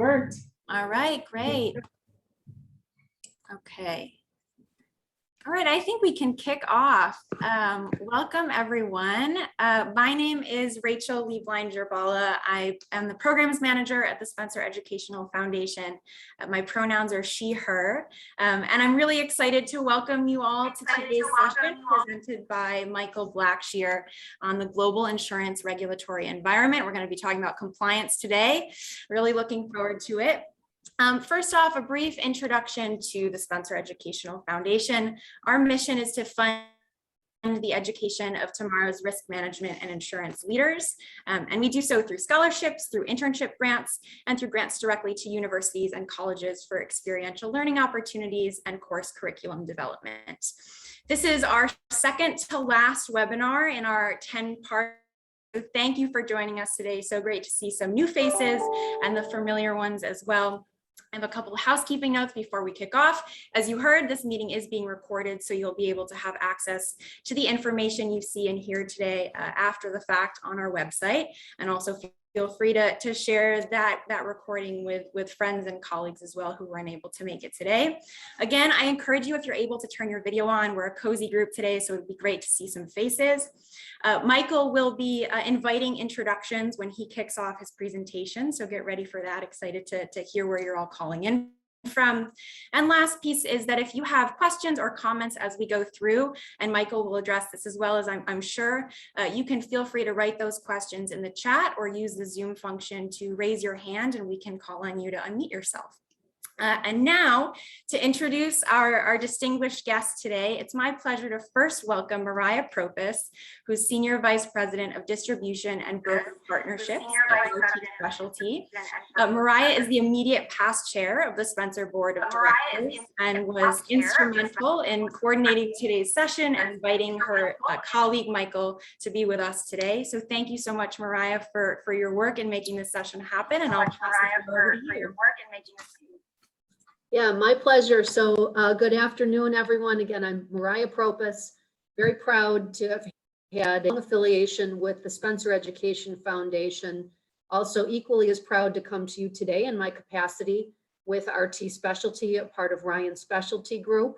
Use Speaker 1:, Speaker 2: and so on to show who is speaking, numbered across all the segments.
Speaker 1: worked.
Speaker 2: All right, great. Okay. All right, I think we can kick off. Welcome, everyone. My name is Rachel Lieblein-Gerbala. I am the programs manager at the Spencer Educational Foundation. My pronouns are she, her, and I'm really excited to welcome you all to today's session presented by Michael Blackshear on the global insurance regulatory environment. We're going to be talking about compliance today. Really looking forward to it. First off, a brief introduction to the Spencer Educational Foundation. Our mission is to fund the education of tomorrow's risk management and insurance leaders. And we do so through scholarships, through internship grants, and through grants directly to universities and colleges for experiential learning opportunities and course curriculum development. This is our second to last webinar in our 10-part. So thank you for joining us today. So great to see some new faces and the familiar ones as well. I have a couple of housekeeping notes before we kick off. As you heard, this meeting is being recorded, so you'll be able to have access to the information you see and hear today after the fact on our website. And also feel free to share that recording with friends and colleagues as well who were unable to make it today. Again, I encourage you, if you're able, to turn your video on. We're a cozy group today, so it'd be great to see some faces. Michael will be inviting introductions when he kicks off his presentation, so get ready for that. Excited to hear where you're all calling in from. And last piece is that if you have questions or comments as we go through, and Michael will address this as well as I'm sure, you can feel free to write those questions in the chat or use the Zoom function to raise your hand and we can call on you to unmute yourself. And now to introduce our distinguished guest today, it's my pleasure to first welcome Mariah Propus, who's Senior Vice President of Distribution and Broker Partnerships at OT Specialty. Mariah is the immediate past chair of the Spencer Board of Directors and was instrumental in coordinating today's session and inviting her colleague Michael to be with us today. So thank you so much, Mariah, for your work in making this session happen. And I'll pass it over to you.
Speaker 3: Yeah, my pleasure. So good afternoon, everyone. Again, I'm Mariah Propus, very proud to have had an affiliation with the Spencer Education Foundation. Also equally as proud to come to you today in my capacity with RT Specialty, a part of Ryan Specialty Group.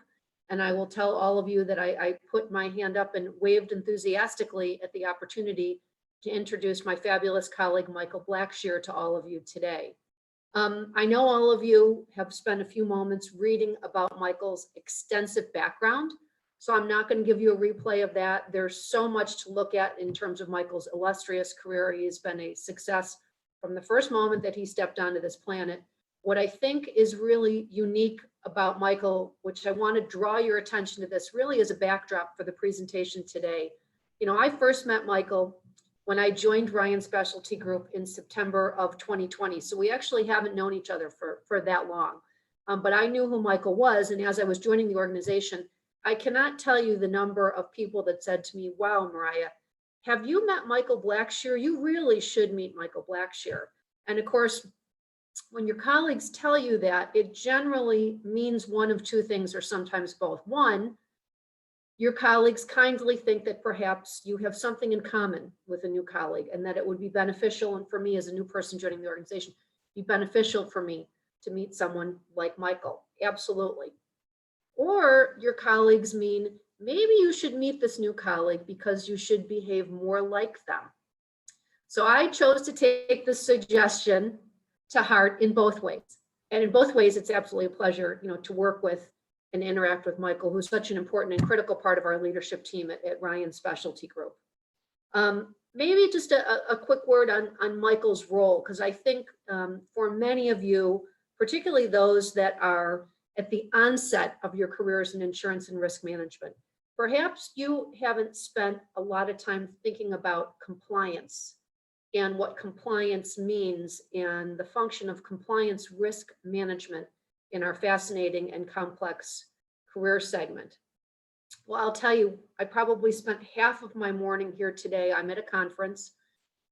Speaker 3: And I will tell all of you that I put my hand up and waved enthusiastically at the opportunity to introduce my fabulous colleague, Michael Blackshear, to all of you today. I know all of you have spent a few moments reading about Michael's extensive background, so I'm not going to give you a replay of that. There's so much to look at in terms of Michael's illustrious career. He has been a success from the first moment that he stepped onto this planet. What I think is really unique about Michael, which I want to draw your attention to this, really as a backdrop for the presentation today. You know, I first met Michael when I joined Ryan Specialty Group in September of 2020. So we actually haven't known each other for that long. But I knew who Michael was. And as I was joining the organization, I cannot tell you the number of people that said to me, wow, Mariah, have you met Michael Blackshear? You really should meet Michael Blackshear. And of course, when your colleagues tell you that, it generally means one of two things, or sometimes both. One, your colleagues kindly think that perhaps you have something in common with a new colleague and that it would be beneficial, and for me as a new person joining the organization, be beneficial for me to meet someone like Michael. Absolutely. Or your colleagues mean maybe you should meet this new colleague because you should behave more like them. So I chose to take the suggestion to heart in both ways. And in both ways, it's absolutely a pleasure, to work with and interact with Michael, who's such an important and critical part of our leadership team at Ryan Specialty Group. Maybe just a quick word on Michael's role, because I think for many of you, particularly those that are at the onset of your careers in insurance and risk management, perhaps you haven't spent a lot of time thinking about compliance and what compliance means and the function of compliance risk management in our fascinating and complex career segment. Well, I'll tell you, I probably spent half of my morning here today. I'm at a conference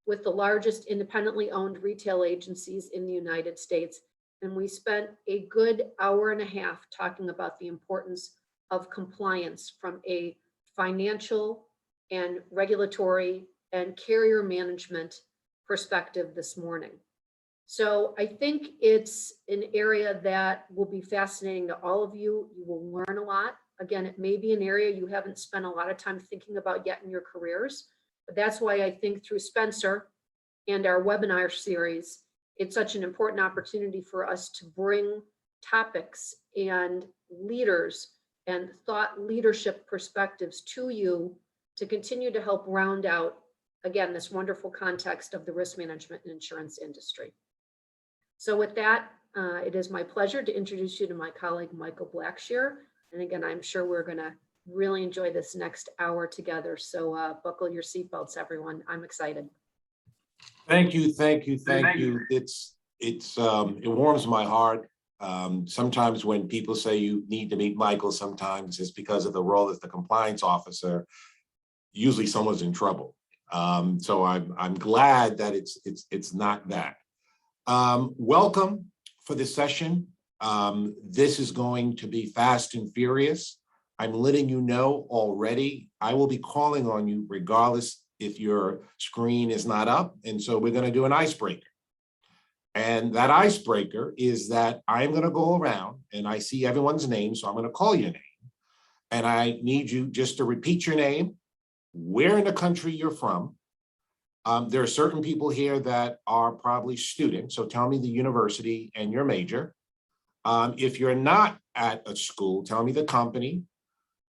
Speaker 3: with the largest independently owned retail agencies in the United States. And we spent a good hour and a half talking about the importance of compliance from a financial and regulatory and carrier management perspective this morning. So I think it's an area that will be fascinating to all of you. You will learn a lot. Again, it may be an area you haven't spent a lot of time thinking about yet in your careers, but that's why I think through Spencer and our webinar series, it's such an important opportunity for us to bring topics and leaders and thought leadership perspectives to you to continue to help round out, again, this wonderful context of the risk management and insurance industry. So with that, it is my pleasure to introduce you to my colleague, Michael Blackshear. And again, I'm sure we're going to really enjoy this next hour together. So buckle your seatbelts, everyone. I'm excited.
Speaker 1: Thank you. It warms my heart. Sometimes when people say you need to meet Michael, sometimes it's because of the role as the compliance officer. Usually someone's in trouble. So I'm glad that it's not that. Welcome for this session. This is going to be fast and furious. I'm letting you know already, I will be calling on you regardless if your screen is not up. And so we're going to do an icebreaker. And that icebreaker is that I'm going to go around and I see everyone's name. So I'm going to call your name. And I need you just to repeat your name, where in the country you're from. There are certain people here that are probably students. So tell me the university and your major. If you're not at a school, tell me the company.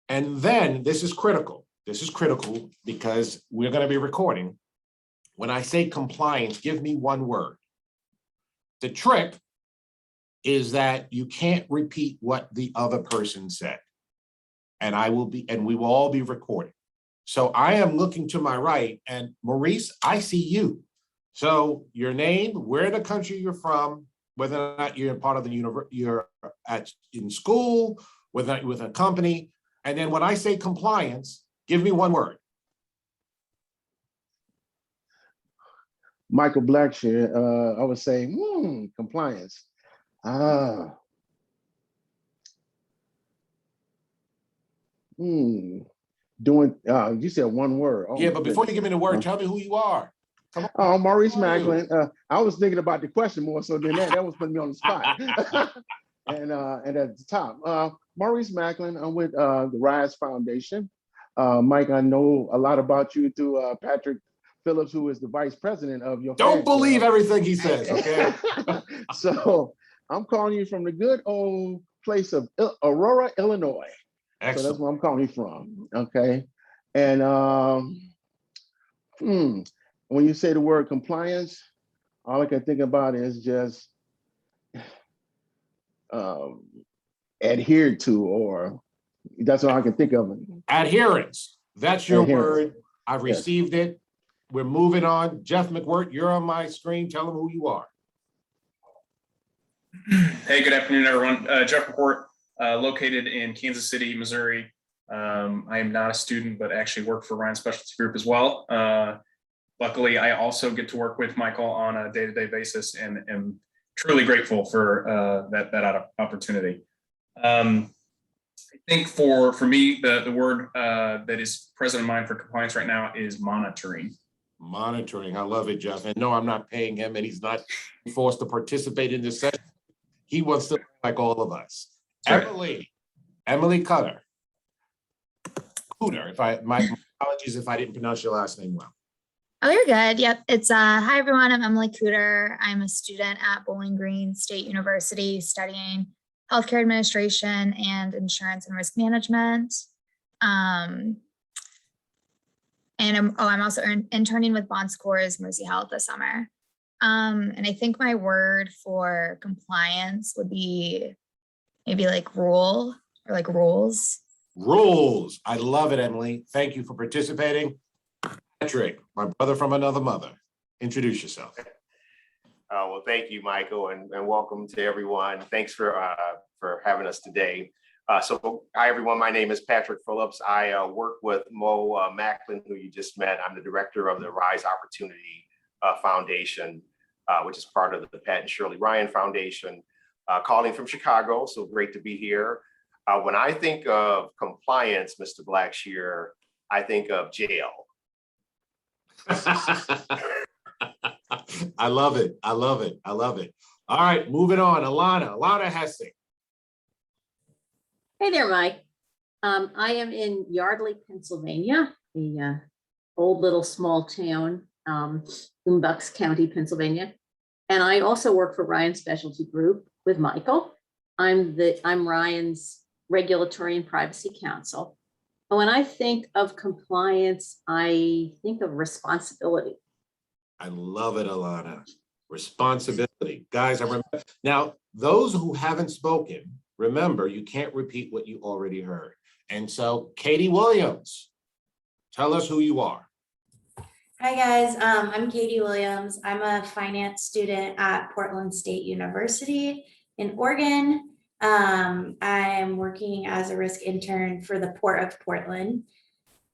Speaker 1: And then this is critical. This is critical because we're going to be recording. When I say compliance, give me one word. The trick is that you can't repeat what the other person said. And we will all be recording. So I am looking to my right, and Maurice, I see you. So your name, where in the country you're from, whether or not you're part of the university, you're in school, whether or not you're with a company. And then when I say compliance, give me one word.
Speaker 4: Michael Blackshear, I would say, compliance. Doing, you said one word. Oh,
Speaker 1: Yeah, but before you give me the word, tell me who you are.
Speaker 4: Come on. Oh, Maurice Macklin. I was thinking about the question more so than that. That was putting me on the spot. and at the top, Maurice Macklin, I'm with the Rise Foundation. Mike, I know a lot about you through Patrick Phillips, who is the vice president of your
Speaker 1: Don't believe everything he says, okay?
Speaker 4: So I'm calling you from the good old place of Aurora, Illinois. Excellent. So that's where I'm calling you from, okay? And when you say the word compliance, all I can think about is just adhered to, or that's all I can think of.
Speaker 1: Adherence, that's your word. I've received it. We're moving on. Jeff McWhirter, you're on my screen. Tell them who you are.
Speaker 5: Hey, good afternoon, everyone. Jeff McWhirter, located in Kansas City, Missouri. I am not a student, but actually work for Ryan Specialty Group as well. Luckily, I also get to work with Michael on a day-to-day basis and am truly grateful for that opportunity. I think for me, the word that is present in mind for compliance right now is monitoring.
Speaker 1: Monitoring, I love it, Jeff. And no, I'm not paying him and he's not forced to participate in this session. He wants to like all of us. Right. Emily Cutter. My apologies if I didn't pronounce your last name well.
Speaker 6: Oh, you're good. Yep. It's hi everyone. I'm Emily Cooter. I'm a student at Bowling Green State University studying healthcare administration and insurance and risk management. And I'm also interning with Bon Secours Mercy Health this summer. And I think my word for compliance would be maybe like rule or like rules.
Speaker 1: Rules. I love it, Emily. Thank you for participating. Patrick, my brother from another mother. Introduce yourself.
Speaker 7: Well, thank you, Michael, and welcome to everyone. Thanks for having us today. So, hi, everyone. My name is Patrick Phillips. I work with Mo Macklin, who you just met. I'm the director of the Rise Opportunity Foundation, which is part of the Pat and Shirley Ryan Foundation, calling from Chicago. So great to be here. When I think of compliance, Mr. Blackshear, I think of jail.
Speaker 1: I love it. I love it. I love it. All right, moving on. Alana Hessing.
Speaker 8: Hey there, Mike. I am in Yardley, Pennsylvania, a old little small town, in Bucks County, Pennsylvania. And I also work for Ryan Specialty Group with Michael. I'm Ryan's regulatory and privacy counsel. And when I think of compliance, I think of responsibility.
Speaker 1: I love it, Alana. Responsibility. Guys, I remember. Now, those who haven't spoken, remember, you can't repeat what you already heard. And so, Katie Williams, tell us who you are.
Speaker 9: Hi guys, I'm Katie Williams. I'm a finance student at Portland State University in Oregon. I'm working as a risk intern for the Port of Portland.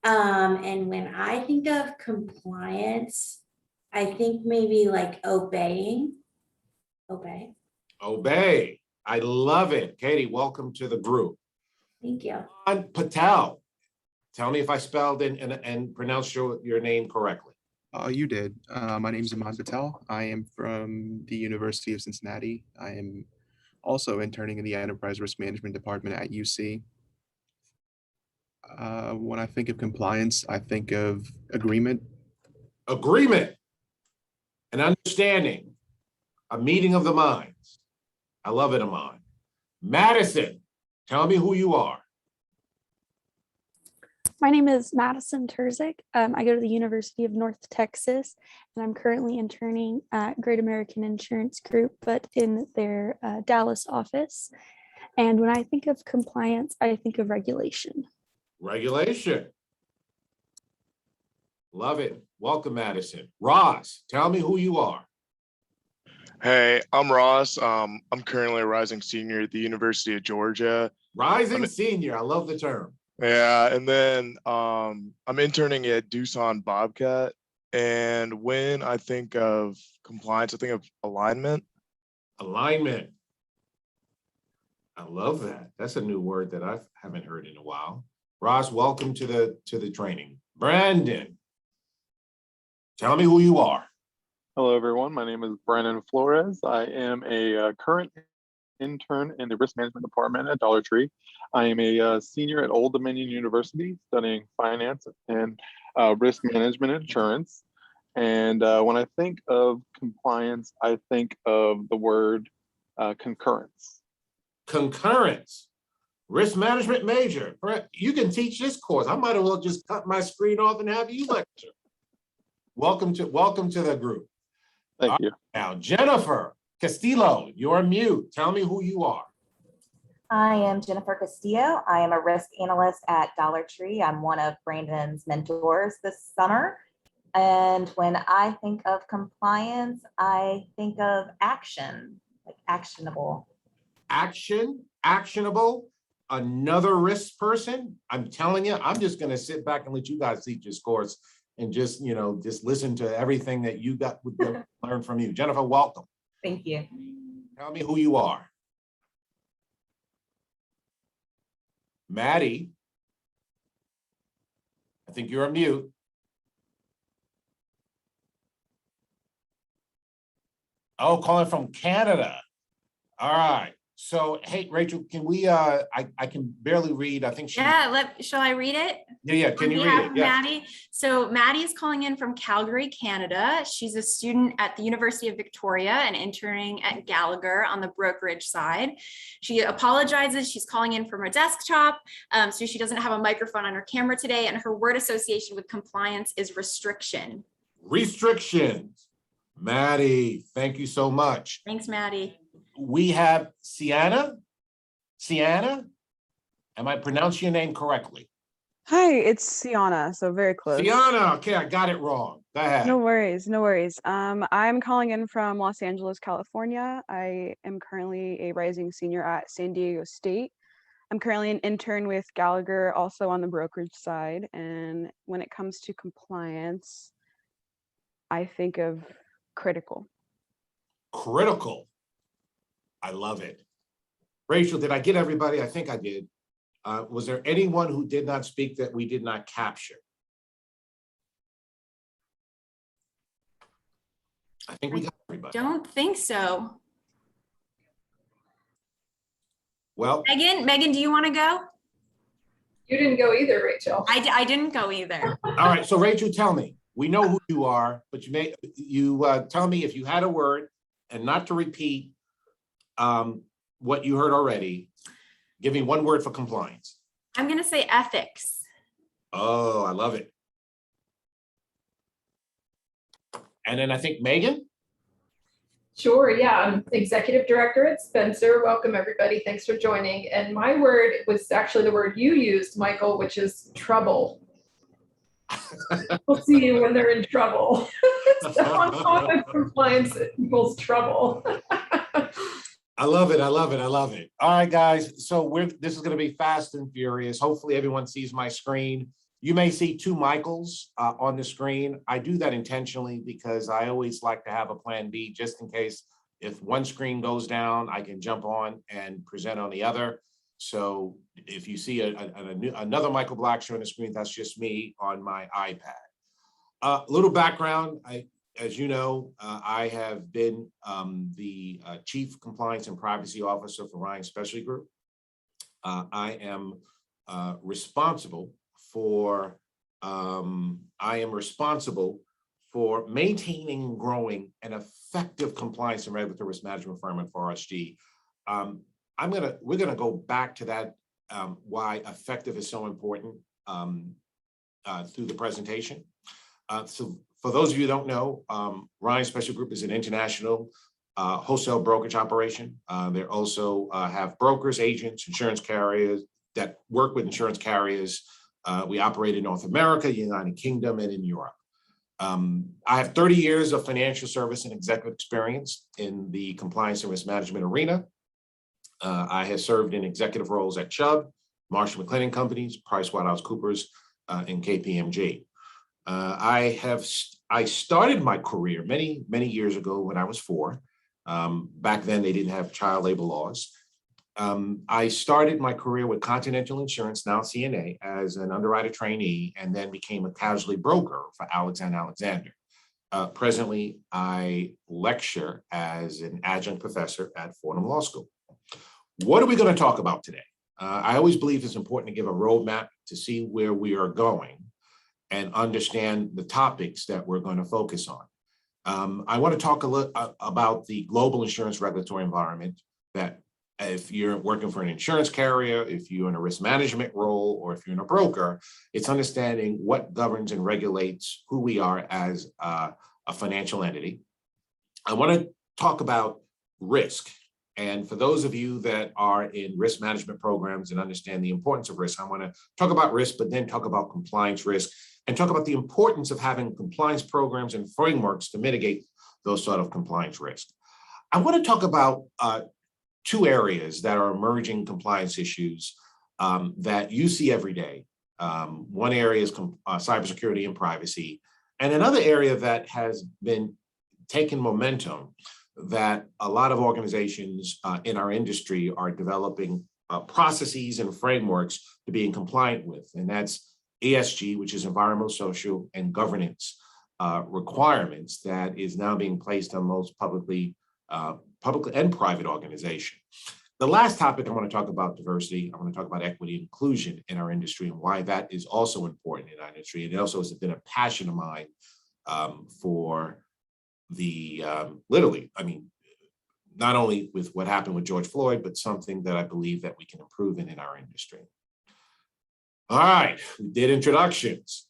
Speaker 9: And when I think of compliance, I think maybe like obeying.
Speaker 1: Obey. I love it. Katie, welcome to the group.
Speaker 9: Thank you.
Speaker 1: Patel. Tell me if I spelled and pronounced your name correctly.
Speaker 10: You did. My name is Iman Patel. I am from the University of Cincinnati. I am also interning in the Enterprise Risk Management Department at UC. When I think of compliance, I think of agreement.
Speaker 1: Agreement. An understanding. A meeting of the minds. I love it, Iman. Madison, tell me who you are.
Speaker 11: My name is Madison Terzic. I go to the University of North Texas, and I'm currently interning at Great American Insurance Group, but in their Dallas office. And when I think of compliance, I think of regulation.
Speaker 1: Regulation. Love it. Welcome, Madison. Ross, tell me who you are.
Speaker 12: Hey, I'm Ross. I'm currently a rising senior at the University of Georgia.
Speaker 1: Rising senior. I love the term.
Speaker 12: Yeah, and then I'm interning at Doosan Bobcat. And when I think of compliance, I think of alignment.
Speaker 1: Alignment. I love that. That's a new word that I haven't heard in a while. Ross, welcome to the training. Brandon, tell me who you are.
Speaker 13: Hello, everyone. My name is Brandon Flores. I am a current intern in the risk management department at Dollar Tree. I am a senior at Old Dominion University studying finance and risk management insurance. And when I think of compliance, I think of the word concurrence.
Speaker 1: Concurrence. Risk management major. You can teach this course. I might as well just cut my screen off and have you lecture. Welcome to the group.
Speaker 13: Thank you.
Speaker 1: Now, Jennifer Castillo, you're mute. Tell me who you are.
Speaker 14: I am Jennifer Castillo. I am a risk analyst at Dollar Tree. I'm one of Brandon's mentors this summer. And when I think of compliance, I think of action, like actionable.
Speaker 1: Action, actionable, another risk person. I'm telling you, I'm just going to sit back and let you guys teach this course and just listen to everything that you got to learn from you. Jennifer, welcome.
Speaker 14: Thank you.
Speaker 1: Tell me who you are. Maddie, I think you're on mute. Oh, calling from Canada. All right. So, hey, Rachel, can we, I can barely read. I think she.
Speaker 2: Yeah, shall I read it?
Speaker 1: Yeah. Can you read it? Yeah.
Speaker 2: Maddie. So Maddie's calling in from Calgary, Canada. She's a student at the University of Victoria and interning at Gallagher on the brokerage side. She apologizes. She's calling in from her desktop. So she doesn't have a microphone on her camera today. And her word association with compliance is restriction.
Speaker 1: Restrictions. Maddie, thank you so much.
Speaker 2: Thanks, Maddie.
Speaker 1: We have Sienna. Sienna, am I pronouncing your name correctly?
Speaker 15: Hi, it's Sienna, so very close.
Speaker 1: Sienna, okay, I got it wrong. Go ahead.
Speaker 15: No worries, no worries. I'm calling in from Los Angeles, California. I am currently a rising senior at San Diego State. I'm currently an intern with Gallagher, also on the brokerage side. And when it comes to compliance, I think of critical.
Speaker 1: Critical. I love it. Rachel, did I get everybody? I think I did. Was there anyone who did not speak that we did not capture? I think we got everybody.
Speaker 2: Don't think so.
Speaker 1: Well,
Speaker 2: Megan, do you want to go?
Speaker 16: You didn't go either, Rachel.
Speaker 2: I didn't go either.
Speaker 1: all right. So Rachel, tell me, we know who you are, but you tell me if you had a word, and not to repeat what you heard already. Give me one word for compliance.
Speaker 2: I'm going to say ethics.
Speaker 1: Oh, I love it. And then I think Megan.
Speaker 16: Sure, yeah, I'm Executive Director at Spencer. Welcome, everybody. Thanks for joining. And my word was actually the word you used, Michael, which is trouble. We'll see you when they're in trouble. So on top of compliance equals trouble.
Speaker 1: I love it. I love it. I love it. All right, guys. So this is going to be fast and furious. Hopefully everyone sees my screen. You may see two Michaels on the screen. I do that intentionally because I always like to have a plan B just in case if one screen goes down, I can jump on and present on the other. So if you see another Michael Blackshear on the screen, that's just me on my iPad. Little background. As you know, I have been the Chief Compliance and Privacy Officer for Ryan Specialty Group. I am responsible for maintaining and growing an effective compliance and regulatory risk management firm at RSG. We're gonna go back to that why effective is so important through the presentation. So for those of you who don't know, Ryan Special Group is an international wholesale brokerage operation. They also have brokers, agents, insurance carriers that work with insurance carriers. We operate in North America, United Kingdom, and in Europe. I have 30 years of financial service and executive experience in the compliance and risk management arena. I have served in executive roles at Chubb, Marsh McLennan Companies, PricewaterhouseCoopers, and KPMG. I started my career many years ago when I was 4. Back then, they didn't have child labor laws. I started my career with Continental Insurance, now CNA, as an underwriter trainee, and then became a casualty broker for Alexander Alexander. Presently, I lecture as an adjunct professor at Fordham Law School. What are we going to talk about today? I always believe it's important to give a roadmap to see where we are going and understand the topics that we're going to focus on. I want to talk a little about the global insurance regulatory environment, that if you're working for an insurance carrier, if you're in a risk management role, or if you're in a broker, it's understanding what governs and regulates who we are as a financial entity. I want to talk about risk. And for those of you that are in risk management programs and understand the importance of risk, I want to talk about risk, but then talk about compliance risk and talk about the importance of having compliance programs and frameworks to mitigate those sort of compliance risks. I want to talk about 2 areas that are emerging compliance issues that you see every day. One area is cybersecurity and privacy, and another area that has been taking momentum that a lot of organizations in our industry are developing processes and frameworks to be in compliant with, and that's ESG, which is environmental, social, and governance requirements that is now being placed on most public and private organizations. The last topic I want to talk about diversity. I want to talk about equity and inclusion in our industry and why that is also important in our industry. And it also has been a passion of mine for the literally, I mean, not only with what happened with George Floyd, but something that I believe that we can improve in our industry. All right, we did introductions.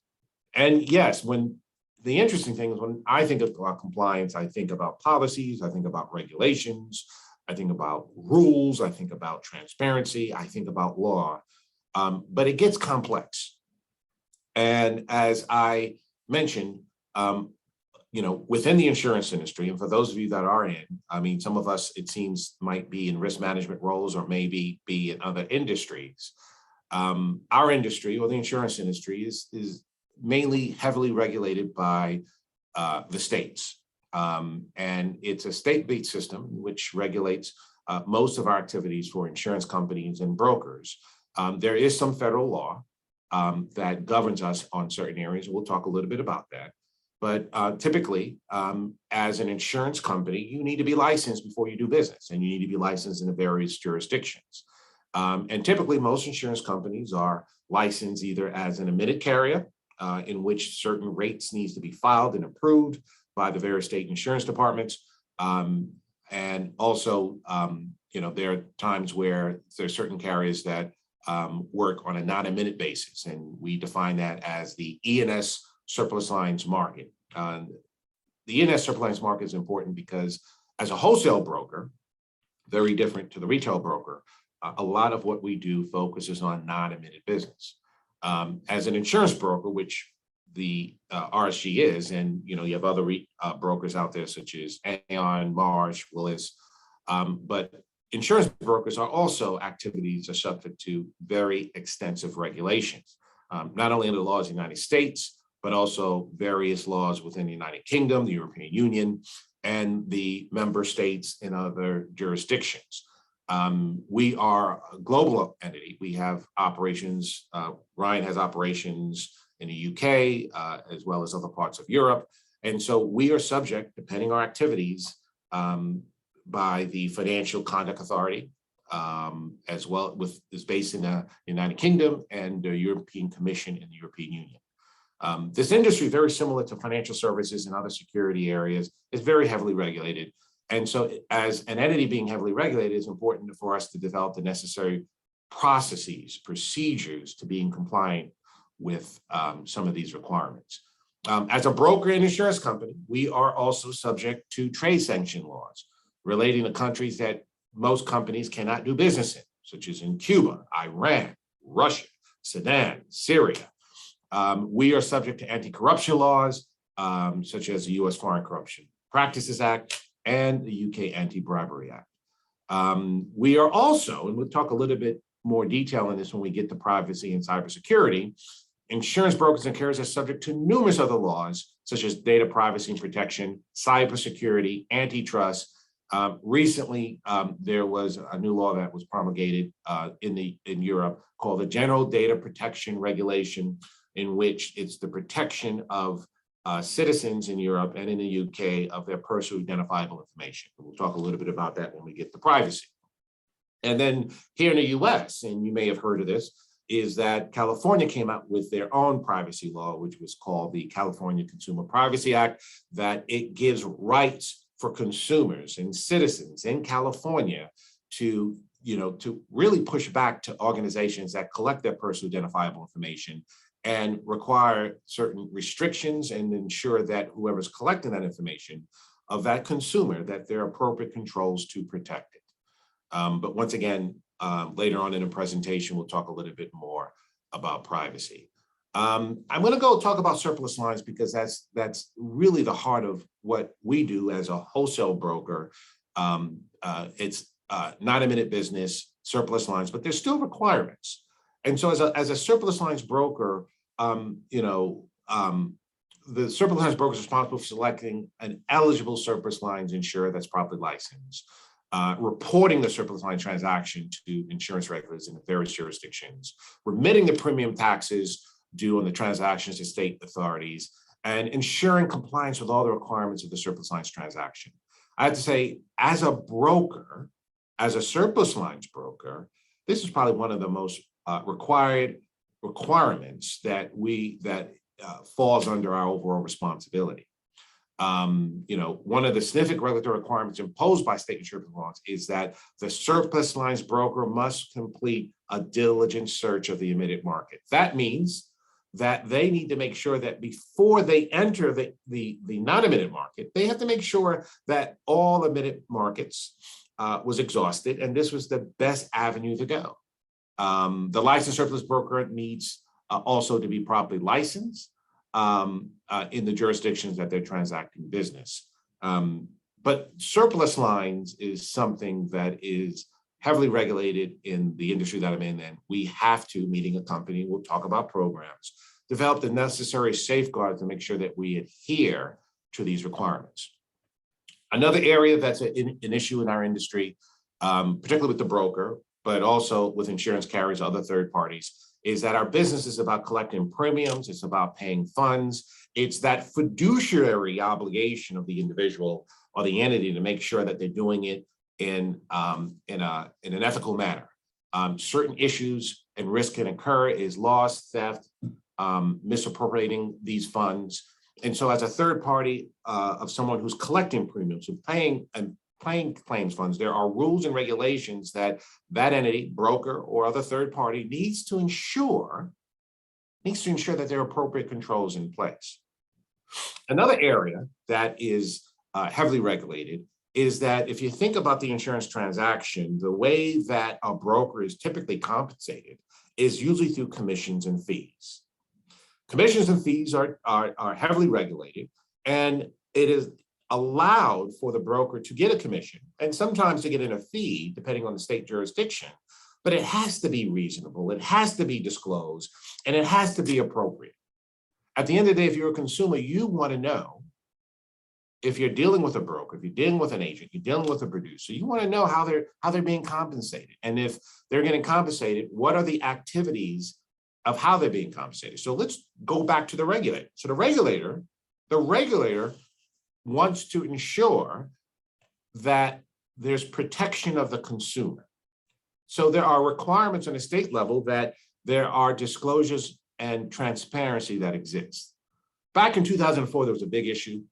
Speaker 1: And yes, when the interesting thing is when I think about compliance, I think about policies, I think about regulations, I think about rules, I think about transparency, I think about law, but it gets complex. And as I mentioned, within the insurance industry, and for those of you that are in, I mean, some of us, it seems, might be in risk management roles or maybe be in other industries. Our industry, or the insurance industry, is mainly heavily regulated by the states. And it's a state-based system which regulates most of our activities for insurance companies and brokers. There is some federal law that governs us on certain areas. We'll talk a little bit about that. But typically, as an insurance company, you need to be licensed before you do business, and you need to be licensed in the various jurisdictions. And typically, most insurance companies are licensed either as an admitted carrier, in which certain rates needs to be filed and approved by the various state insurance departments. And also, there are times where there's certain carriers that work on a non-admitted basis, and we define that as the E&S surplus lines market. The E&S surplus lines market is important because as a wholesale broker, very different to the retail broker, a lot of what we do focuses on non-admitted business. As an insurance broker, which the RSG is, and you have other brokers out there such as Aon, Marsh, Willis, but insurance brokers are also activities that are subject to very extensive regulations, not only under the laws of the United States, but also various laws within the United Kingdom, the European Union, and the member states in other jurisdictions. We are a global entity. We have operations, Ryan has operations in the UK, as well as other parts of Europe. And so we are subject, depending on our activities, by the Financial Conduct Authority, as well is based in the United Kingdom, and the European Commission in the European Union. This industry, very similar to financial services and other security areas, is very heavily regulated. And so as an entity being heavily regulated, it's important for us to develop the necessary processes, procedures to be in compliant with some of these requirements. As a broker and insurance company, we are also subject to trade sanction laws relating to countries that most companies cannot do business in, such as in Cuba, Iran, Russia, Sudan, Syria. We are subject to anti-corruption laws, such as the U.S. Foreign Corruption Practices Act and the UK Anti-Bribery Act. We are also, and we'll talk a little bit more detail on this when we get to privacy and cybersecurity, insurance brokers and carriers are subject to numerous other laws, such as data privacy and protection, cybersecurity, antitrust. Recently, there was a new law that was promulgated in Europe called the General Data Protection Regulation, in which it's the protection of citizens in Europe and in the UK of their personally identifiable information. We'll talk a little bit about that when we get to privacy. And then here in the US, and you may have heard of this, is that California came out with their own privacy law, which was called the California Consumer Privacy Act, that it gives rights for consumers and citizens in California to really push back to organizations that collect their personally identifiable information and require certain restrictions and ensure that whoever's collecting that information of that consumer, that there are appropriate controls to protect it. But once again, later on in the presentation, we'll talk a little bit more about privacy. I'm going to go talk about surplus lines because that's really the heart of what we do as a wholesale broker. It's not admitted business, surplus lines, but there's still requirements. And so as a surplus lines broker, the surplus lines broker is responsible for selecting an eligible surplus lines insurer that's properly licensed, reporting the surplus line transaction to insurance regulators in the various jurisdictions, remitting the premium taxes due on the transactions to state authorities, and ensuring compliance with all the requirements of the surplus lines transaction. I have to say, as a broker, as a surplus lines broker, this is probably one of the most requirements that falls under our overall responsibility. One of the significant regulatory requirements imposed by state insurance laws is that the surplus lines broker must complete a diligent search of the admitted market. That means that they need to make sure that before they enter the non-admitted market, they have to make sure that all admitted markets was exhausted, and this was the best avenue to go. The licensed surplus broker needs also to be properly licensed in the jurisdictions that they're transacting business. But surplus lines is something that is heavily regulated in the industry that I'm in, and we have to, meeting a company, we'll talk about programs, develop the necessary safeguards to make sure that we adhere to these requirements. Another area that's an issue in our industry, particularly with the broker, but also with insurance carriers, other third parties, is that our business is about collecting premiums, it's about paying funds. It's that fiduciary obligation of the individual or the entity to make sure that they're doing it in an ethical manner. Certain issues and risk can occur is loss, theft, misappropriating these funds. And so as a third party of someone who's collecting premiums, who's paying claims funds, there are rules and regulations that that entity, broker, or other third party needs to ensure that there are appropriate controls in place. Another area that is heavily regulated is that if you think about the insurance transaction, the way that a broker is typically compensated is usually through commissions and fees. Commissions and fees are heavily regulated, and it is allowed for the broker to get a commission and sometimes to get in a fee, depending on the state jurisdiction, but it has to be reasonable, it has to be disclosed, and it has to be appropriate. At the end of the day, if you're a consumer, you want to know if you're dealing with a broker, if you're dealing with an agent, you're dealing with a producer, you want to know how they're being compensated. And if they're getting compensated, what are the activities of how they're being compensated? So let's go back to the regulator. So the regulator wants to ensure that there's protection of the consumer. So there are requirements on a state level that there are disclosures and transparency that exists. Back in 2004, there was a big issue.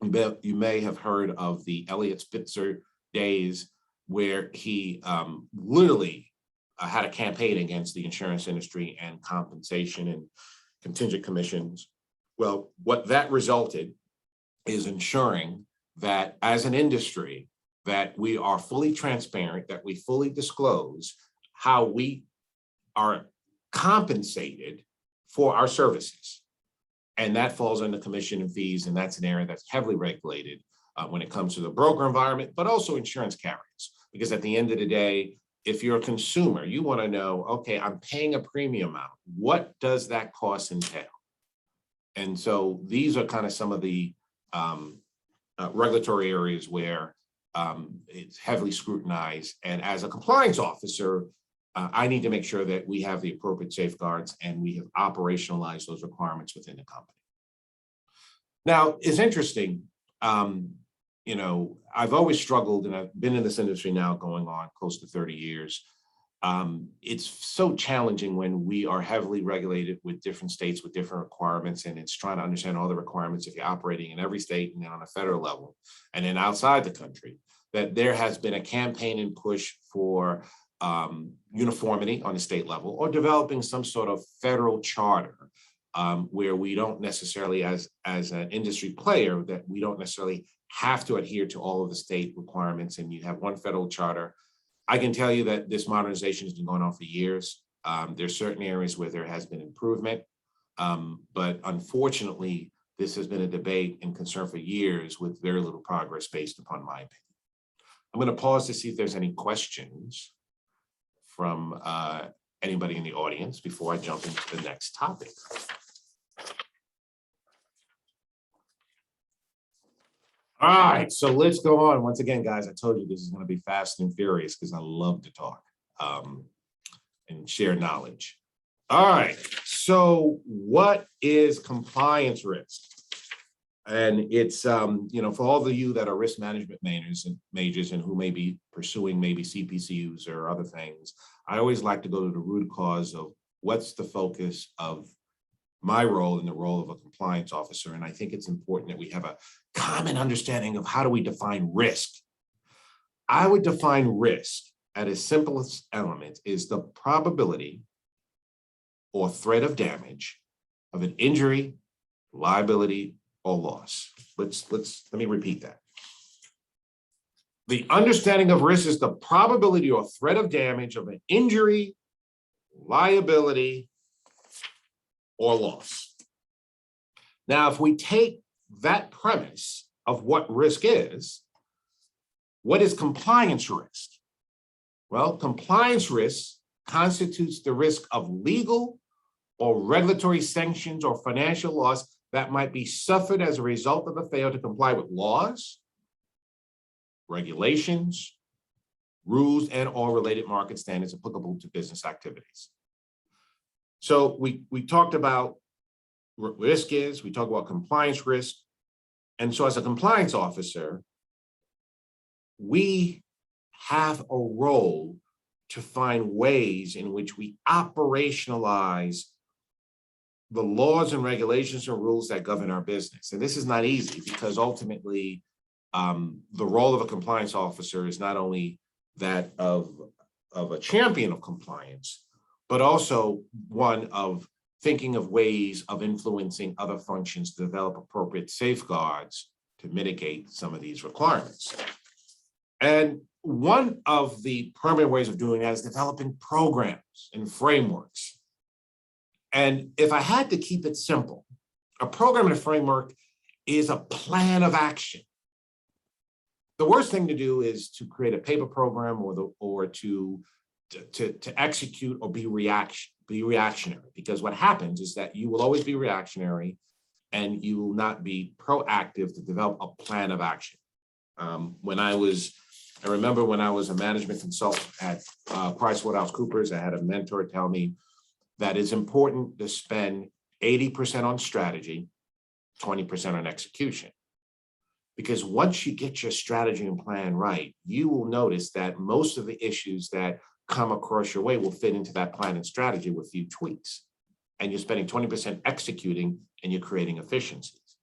Speaker 1: You may have heard of the Elliot Spitzer days, where he literally had a campaign against the insurance industry and compensation and contingent commissions. Well, what that resulted is ensuring that as an industry, that we are fully transparent, that we fully disclose how we are compensated for our services. And that falls under commission and fees, and that's an area that's heavily regulated when it comes to the broker environment, but also insurance carriers. Because at the end of the day, if you're a consumer, you want to know, okay, I'm paying a premium out. What does that cost entail? And so these are kind of some of the regulatory areas where it's heavily scrutinized. And as a compliance officer, I need to make sure that we have the appropriate safeguards and we have operationalized those requirements within the company. Now, it's interesting, I've always struggled, and I've been in this industry now going on close to 30 years. It's so challenging when we are heavily regulated with different states with different requirements, and it's trying to understand all the requirements if you're operating in every state and then on a federal level, and then outside the country, that there has been a campaign and push for uniformity on the state level, or developing some sort of federal charter where we don't necessarily, as an industry player, that we don't necessarily have to adhere to all of the state requirements, and you have one federal charter. I can tell you that this modernization has been going on for years. There's certain areas where there has been improvement, but unfortunately, this has been a debate and concern for years with very little progress based upon my opinion. I'm going to pause to see if there's any questions from anybody in the audience before I jump into the next topic. All right, so let's go on. Once again, guys, I told you this is going to be fast and furious because I love to talk and share knowledge. All right, so what is compliance risk? And it's, for all of you that are risk management majors and who may be pursuing maybe CPCUs or other things, I always like to go to the root cause of what's the focus of my role and the role of a compliance officer. And I think it's important that we have a common understanding of how do we define risk. I would define risk at its simplest element is the probability or threat of damage of an injury, liability, or loss. Let me repeat that. The understanding of risk is the probability or threat of damage of an injury, liability, or loss. Now, if we take that premise of what risk is, what is compliance risk? Well, compliance risk constitutes the risk of legal or regulatory sanctions or financial loss that might be suffered as a result of a failure to comply with laws, regulations, rules, and or related market standards applicable to business activities. So we talked about what risk is, we talked about compliance risk. And so as a compliance officer, we have a role to find ways in which we operationalize the laws and regulations and rules that govern our business. And this is not easy because ultimately the role of a compliance officer is not only that of a champion of compliance, but also one of thinking of ways of influencing other functions to develop appropriate safeguards to mitigate some of these requirements. And one of the primary ways of doing that is developing programs and frameworks. And if I had to keep it simple, a program and a framework is a plan of action. The worst thing to do is to create a paper program or to execute or be reactionary, because what happens is that you will always be reactionary and you will not be proactive to develop a plan of action. I remember when I was a management consultant at PricewaterhouseCoopers, I had a mentor tell me that it's important to spend 80% on strategy, 20% on execution. Because once you get your strategy and plan right, you will notice that most of the issues that come across your way will fit into that plan and strategy with a few tweaks. And you're spending 20% executing and you're creating efficiencies.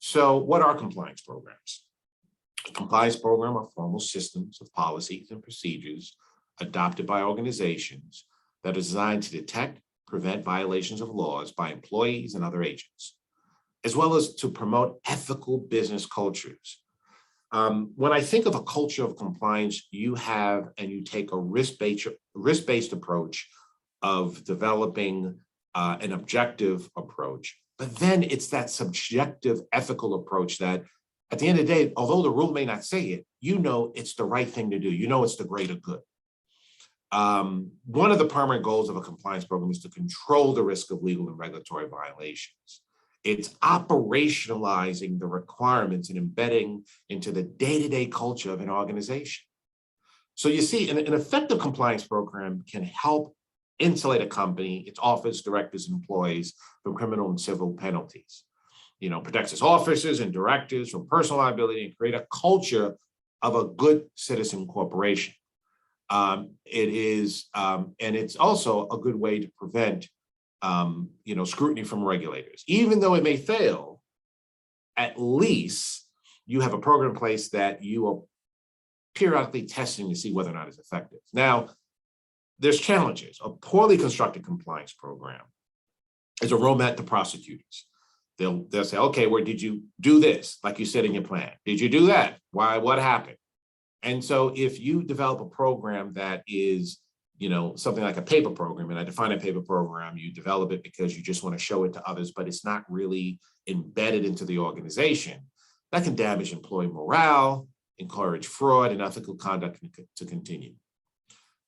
Speaker 1: So what are compliance programs? A compliance program are formal systems of policies and procedures adopted by organizations that are designed to detect, prevent violations of laws by employees and other agents, as well as to promote ethical business cultures. When I think of a culture of compliance, you take a risk-based approach of developing an objective approach, but then it's that subjective ethical approach that at the end of the day, although the rule may not say it, you know it's the right thing to do. You know it's the greater good. One of the primary goals of a compliance program is to control the risk of legal and regulatory violations. It's operationalizing the requirements and embedding into the day-to-day culture of an organization. So you see, an effective compliance program can help insulate a company, its office, directors, and employees from criminal and civil penalties. You know, protects its officers and directors from personal liability and create a culture of a good citizen corporation. And it's also a good way to prevent scrutiny from regulators. Even though it may fail, at least you have a program in place that you are periodically testing to see whether or not it's effective. Now, there's challenges. A poorly constructed compliance program is a roadmap to prosecutors. They'll say, okay, well, did you do this? Like you said in your plan. Did you do that? Why, what happened? And so if you develop a program that is, something like a paper program, and I define a paper program, you develop it because you just want to show it to others, but it's not really embedded into the organization, that can damage employee morale, encourage fraud and ethical conduct to continue.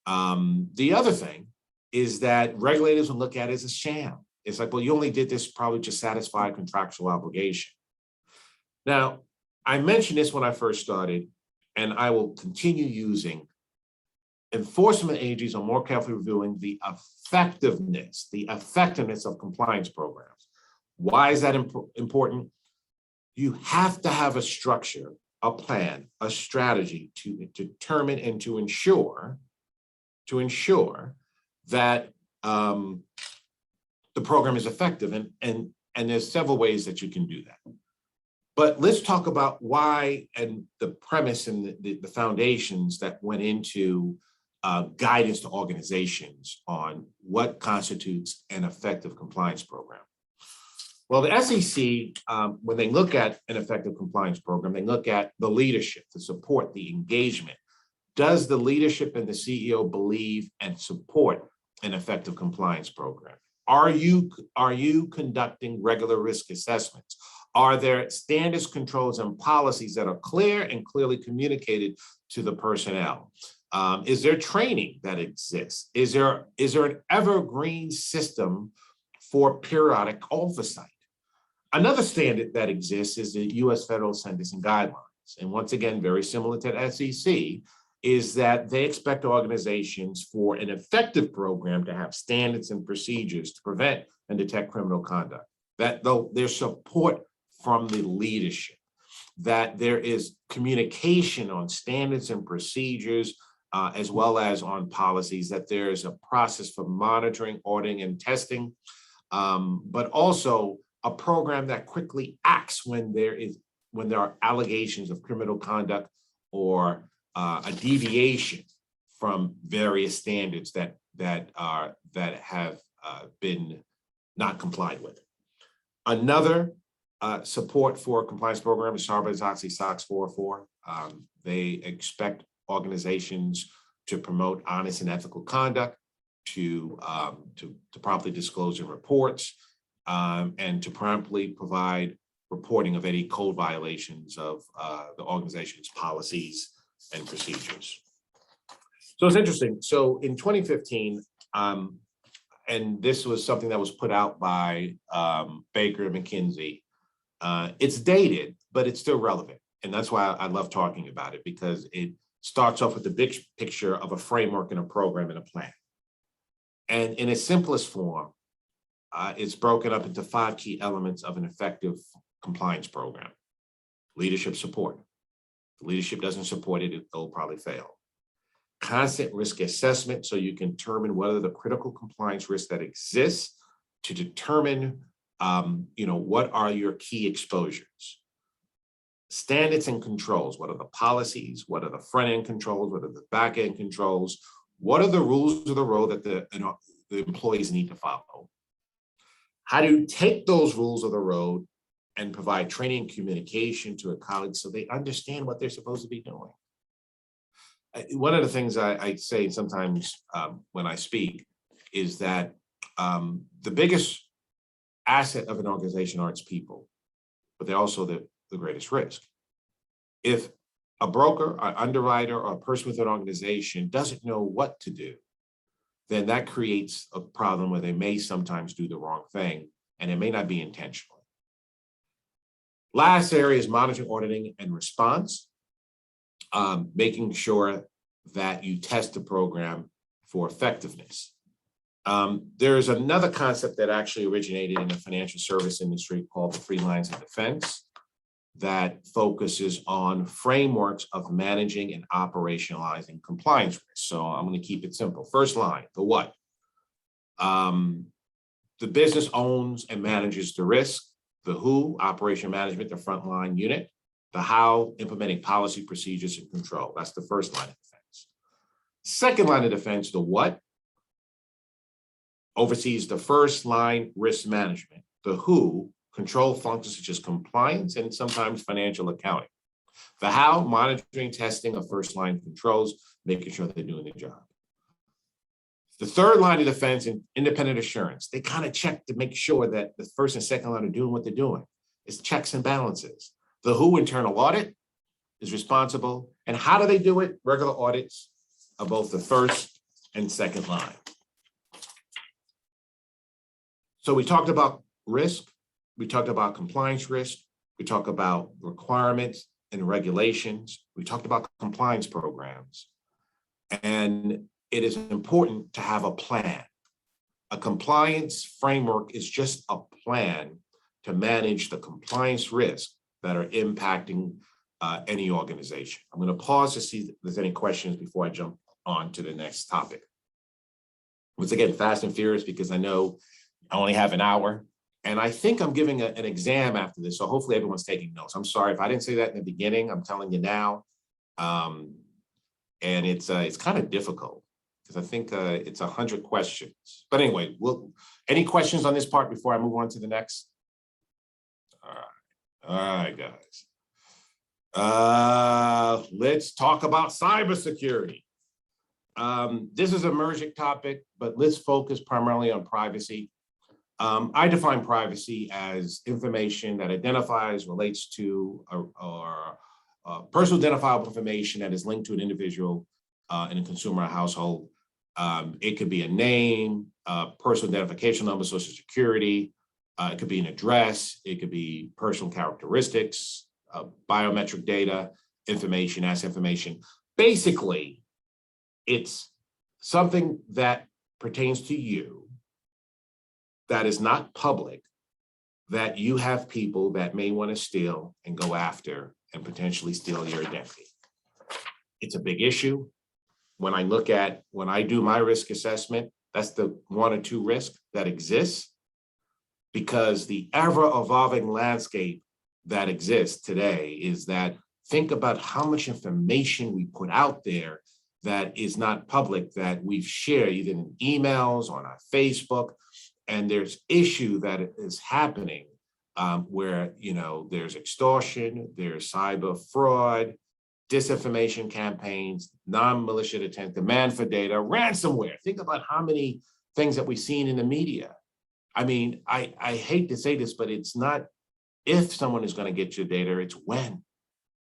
Speaker 1: The other thing is that regulators will look at it as a sham. It's like, well, you only did this probably to satisfy a contractual obligation. Now, I mentioned this when I first started, and I will continue using enforcement agencies are more carefully reviewing the effectiveness of compliance programs. Why is that important? You have to have a structure, a plan, a strategy to determine and to ensure that the program is effective. And there's several ways that you can do that. But let's talk about why and the premise and the foundations that went into guidance to organizations on what constitutes an effective compliance program. Well, the SEC, when they look at an effective compliance program, they look at the leadership, the support, the engagement. Does the leadership and the CEO believe and support an effective compliance program? Are you conducting regular risk assessments? Are there standards, controls, and policies that are clear and clearly communicated to the personnel? Is there training that exists? Is there an evergreen system for periodic oversight? Another standard that exists is the U.S. Federal Sentencing Guidelines. And once again, very similar to the SEC, is that they expect organizations for an effective program to have standards and procedures to prevent and detect criminal conduct. That though there's support from the leadership, that there is communication on standards and procedures, as well as on policies, that there's a process for monitoring, auditing, and testing, but also a program that quickly acts when there are allegations of criminal conduct or a deviation from various standards that have been not complied with. Another support for compliance program is Sarbanes-Oxley SOX 404. They expect organizations to promote honest and ethical conduct, to promptly disclose in reports, and to promptly provide reporting of any code violations of the organization's policies and procedures. So it's interesting. So in 2015, and this was something that was put out by Baker McKinsey. It's dated, but it's still relevant. And that's why I love talking about it, because it starts off with the big picture of a framework and a program and a plan. And in its simplest form, it's broken up into 5 key elements of an effective compliance program. Leadership support. If the leadership doesn't support it, it'll probably fail. Constant risk assessment, so you can determine whether the critical compliance risks that exist to determine what are your key exposures. Standards and controls, what are the policies, what are the front end controls, what are the back end controls, what are the rules of the road that the employees need to follow? How do you take those rules of the road and provide training and communication to a colleague so they understand what they're supposed to be doing? One of the things I say sometimes when I speak is that the biggest asset of an organization are its people, but they're also the greatest risk. If a broker, an underwriter, or a person with an organization doesn't know what to do, then that creates a problem where they may sometimes do the wrong thing, and it may not be intentional. Last area is monitoring, auditing, and response, making sure that you test the program for effectiveness. There's another concept that actually originated in the financial service industry called the 3 lines of defense that focuses on frameworks of managing and operationalizing compliance risks. So I'm going to keep it simple. First line, the what? The business owns and manages the risk. The who, operation management, the frontline unit. The how, implementing policy, procedures, and control. That's the first line of defense. Second line of defense, the what? Oversees the first line risk management. The who, control functions such as compliance and sometimes financial accounting. The how, monitoring, testing of first line controls, making sure they're doing their job. The third line of defense, and independent assurance. They kind of check to make sure that the first and second line are doing what they're doing. It's checks and balances. The who, internal audit, is responsible. And how do they do it? Regular audits of both the first and second line. So we talked about risk. We talked about compliance risk. We talked about requirements and regulations. We talked about compliance programs. And it is important to have a plan. A compliance framework is just a plan to manage the compliance risks that are impacting any organization. I'm going to pause to see if there's any questions before I jump on to the next topic. Once again, fast and furious, because I know I only have an hour. And I think I'm giving an exam after this, so hopefully everyone's taking notes. I'm sorry if I didn't say that in the beginning. I'm telling you now. And it's kind of difficult because I think it's 100 questions. But anyway, any questions on this part before I move on to the next? All right, guys. Let's talk about cybersecurity. This is an emerging topic, but let's focus primarily on privacy. I define privacy as information that identifies, relates to, or personal identifiable information that is linked to an individual in a consumer or household. It could be a name, personal identification number, social security. It could be an address. It could be personal characteristics, biometric data, information, asset information. basically, it's something that pertains to you that is not public, that you have people that may want to steal and go after and potentially steal your identity. It's a big issue. When I do my risk assessment, that's the 1 or 2 risks that exists, because the ever-evolving landscape that exists today is that think about how much information we put out there that is not public, that we've shared either in emails, on our Facebook, and there's issue that is happening where, you know, there's extortion, there's cyber fraud, disinformation campaigns, non-malicious intent, demand for data, ransomware. Think about how many things that we've seen in the media. I mean, I hate to say this, but it's not if someone is going to get your data, it's when,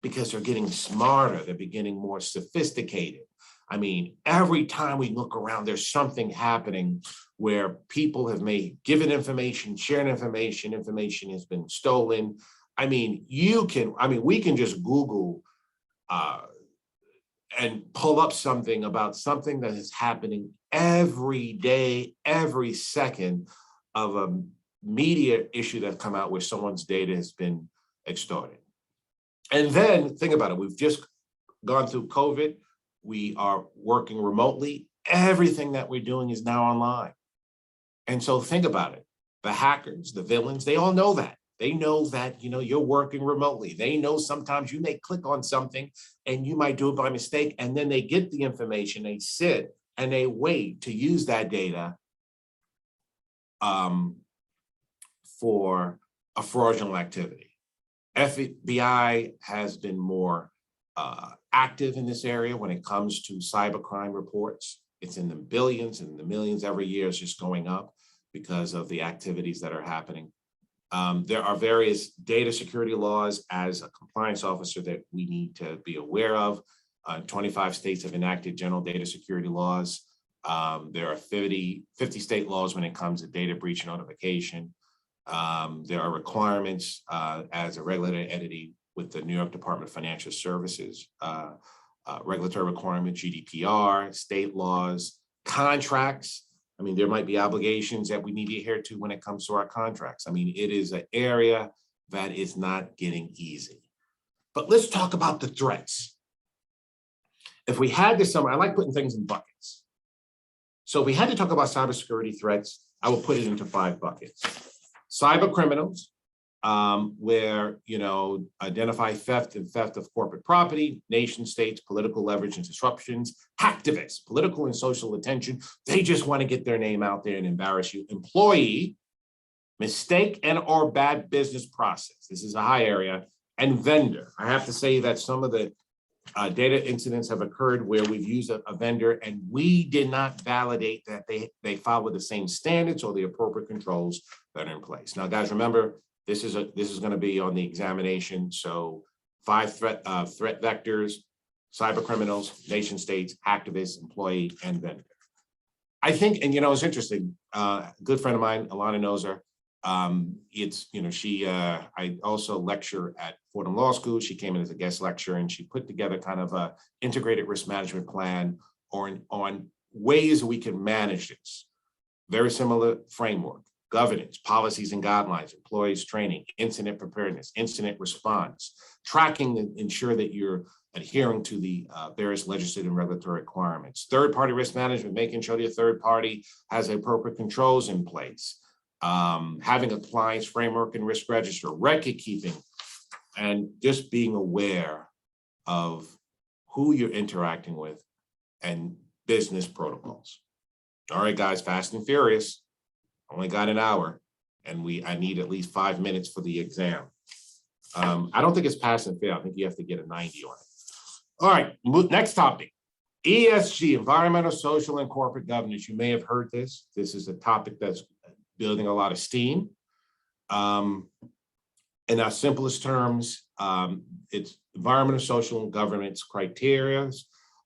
Speaker 1: because they're getting smarter, they're getting more sophisticated. I mean, every time we look around, there's something happening where people have given information, shared information has been stolen. I mean, we can just Google and pull up something about something that is happening every day, every second of a media issue that come out where someone's data has been extorted. And then think about it, we've just gone through COVID. We are working remotely. Everything that we're doing is now online. And so think about it. The hackers, the villains, they all know that. They know that, you know, you're working remotely. They know sometimes you may click on something and you might do it by mistake, and then they get the information, they sit and they wait to use that data for a fraudulent activity. FBI has been more active in this area when it comes to cybercrime reports. It's in the billions and the millions every year. It's just going up because of the activities that are happening. There are various data security laws as a compliance officer that we need to be aware of. 25 states have enacted general data security laws. There are 50 state laws when it comes to data breach notification. There are requirements as a regulated entity with the New York Department of Financial Services, regulatory requirements, GDPR, state laws, contracts. I mean, there might be obligations that we need to adhere to when it comes to our contracts. I mean, it is an area that is not getting easy. But let's talk about the threats. If we had this summer, I like putting things in buckets. So if we had to talk about cybersecurity threats, I would put it into 5 buckets. Cyber criminals, where, you know, identify theft and theft of corporate property, nation states, political leverage and disruptions, hacktivists, political and social attention. They just want to get their name out there and embarrass you. Employee, mistake and or bad business process. This is a high area. And vendor. I have to say that some of the data incidents have occurred where we've used a vendor and we did not validate that they follow the same standards or the appropriate controls that are in place. Now, guys, remember, this is going to be on the examination. So 5 threat vectors: cyber criminals, nation states, hacktivists, employee, and vendor. I think, and you know, it's interesting. A good friend of mine, Alana, knows her. It's, you know, I also lecture at Fordham Law School. She came in as a guest lecturer and she put together kind of a integrated risk management plan on ways we can manage this. Very similar framework: governance, policies and guidelines, employees training, incident preparedness, incident response, tracking to ensure that you're adhering to the various legislative and regulatory requirements, third-party risk management, making sure your third party has the appropriate controls in place, having a compliance framework and risk register, record keeping, and just being aware of who you're interacting with and business protocols. All right, guys, fast and furious. Only got an hour, and I need at least 5 minutes for the exam. I don't think it's pass and fail. I think you have to get a 90 on it. All right, next topic. ESG, environmental, social, and corporate governance. You may have heard this. This is a topic that's building a lot of steam. In our simplest terms, it's environmental, social, and governance criteria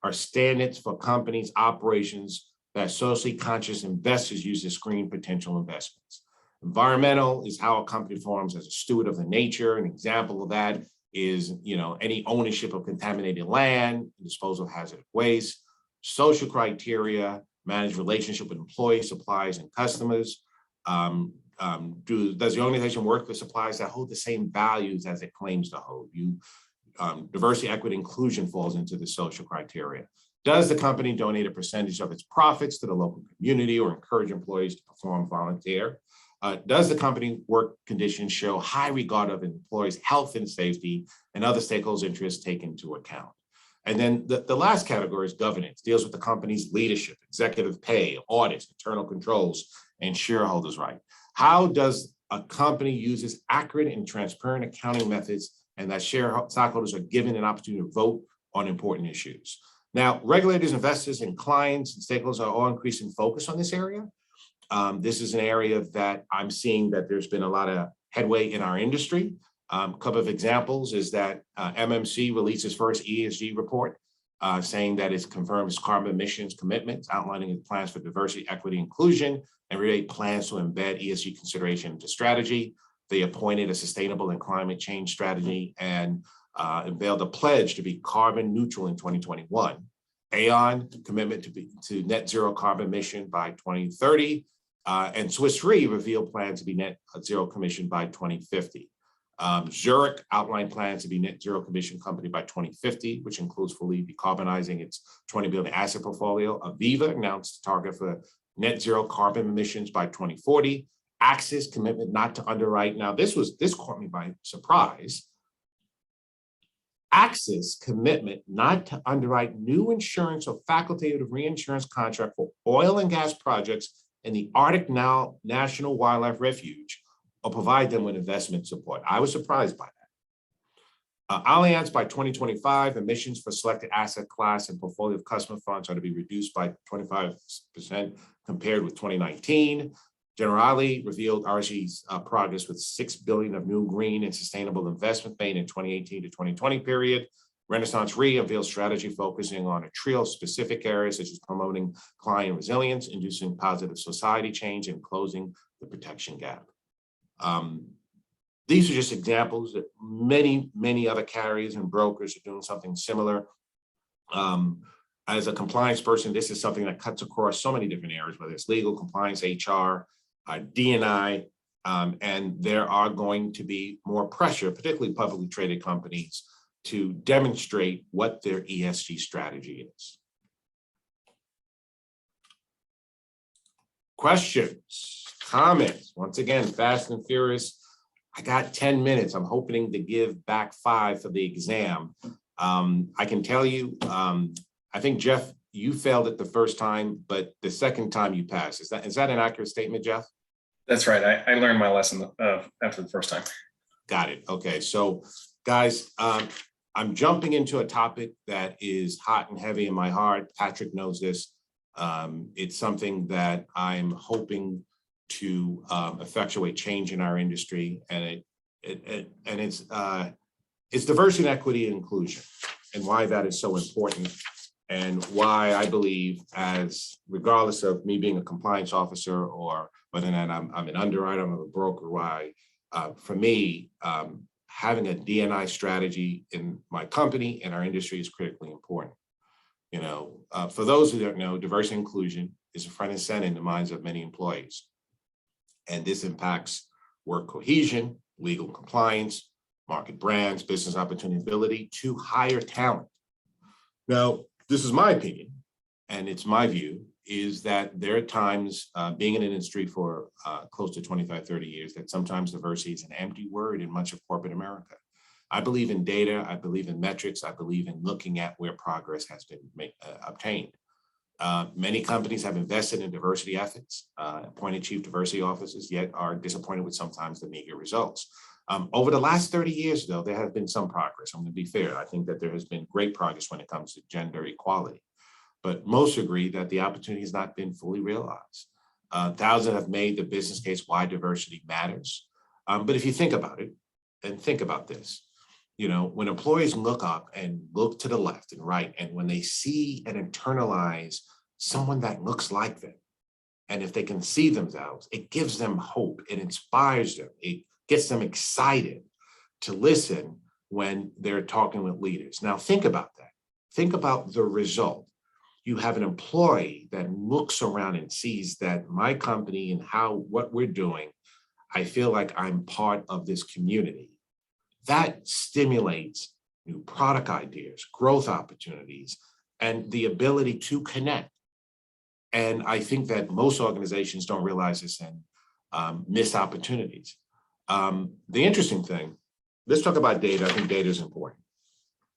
Speaker 1: are standards for companies' operations that socially conscious investors use to screen potential investments. Environmental is how a company performs as a steward of the nature. An example of that is, any ownership of contaminated land, disposal of hazardous waste, social criteria, manage relationship with employees, suppliers, and customers. Does the organization work with suppliers that hold the same values as it claims to hold? Diversity, equity, inclusion falls into the social criteria. Does the company donate a percentage of its profits to the local community or encourage employees to perform volunteer? Does the company work conditions show high regard of employees' health and safety and other stakeholders' interests taken into account? And then the last category is governance, deals with the company's leadership, executive pay, audits, internal controls, and shareholders' right. How does a company uses accurate and transparent accounting methods and that stockholders are given an opportunity to vote on important issues? Now, regulators, investors, and clients and stakeholders are all increasing focus on this area. This is an area that I'm seeing that there's been a lot of headway in our industry. A couple of examples is that MMC released its first ESG report, saying that it confirms carbon emissions commitments, outlining its plans for diversity, equity, inclusion, and relate plans to embed ESG consideration into strategy. They appointed a sustainable and climate change strategy and unveiled a pledge to be carbon neutral in 2021. Aon commitment to net zero carbon emission by 2030, and Swiss Re revealed plans to be net zero commission by 2050. Zurich outlined plans to be net zero commission company by 2050, which includes fully decarbonizing its 20 billion asset portfolio. Aviva announced a target for net zero carbon emissions by 2040. Axis commitment not to underwrite. Now, this caught me by surprise. Axis commitment not to underwrite new insurance or facultative reinsurance contract for oil and gas projects in the Arctic National Wildlife Refuge, or provide them with investment support. I was surprised by that. Allianz by 2025, emissions for selected asset class and portfolio of customer funds are to be reduced by 25% compared with 2019. Generali revealed RG's progress with $6 billion of new green and sustainable investment made in 2018 to 2020 period. Renaissance Re unveiled strategy focusing on a trio of specific areas such as promoting client resilience, inducing positive society change, and closing the protection gap. These are just examples that many other carriers and brokers are doing something similar. As a compliance person, this is something that cuts across so many different areas, whether it's legal, compliance, HR, D&I, and there are going to be more pressure, particularly publicly traded companies, to demonstrate what their ESG strategy is. Questions, comments? Once again, fast and furious. I got 10 minutes. I'm hoping to give back 5 for the exam. I can tell you, I think, Jeff, you failed it the first time, but the second time you passed. Is that an accurate statement, Jeff?
Speaker 5: That's right. I learned my lesson after the first time.
Speaker 1: Got it. Okay. So, guys, I'm jumping into a topic that is hot and heavy in my heart. Patrick knows this. It's something that I'm hoping to effectuate change in our industry, and it's diversity, and equity, and inclusion, and why that is so important, and why I believe, as regardless of me being a compliance officer or whether or not I'm an underwriter, I'm a broker, why for me having a D&I strategy in my company and our industry is critically important. For those who don't know, diversity and inclusion is a front and center in the minds of many employees. And this impacts work cohesion, legal compliance, market brands, business opportunity, ability to hire talent. Now, this is my opinion, and it's my view, is that there are times, being in an industry for close to 25, 30 years, that sometimes diversity is an empty word in much of corporate America. I believe in data, I believe in metrics, I believe in looking at where progress has been obtained. Many companies have invested in diversity efforts, appointed chief diversity officers, yet are disappointed with sometimes the meager results. Over the last 30 years, though, there has been some progress. I'm going to be fair. I think that there has been great progress when it comes to gender equality. But most agree that the opportunity has not been fully realized. Thousands have made the business case why diversity matters. But if you think about it, and think about this, when employees look up and look to the left and right, and when they see and internalize someone that looks like them, and if they can see themselves, it gives them hope, it inspires them, it gets them excited to listen when they're talking with leaders. Now, think about that. Think about the result. You have an employee that looks around and sees that my company and what we're doing, I feel like I'm part of this community. That stimulates new product ideas, growth opportunities, and the ability to connect. And I think that most organizations don't realize this and miss opportunities. The interesting thing, let's talk about data. I think data is important.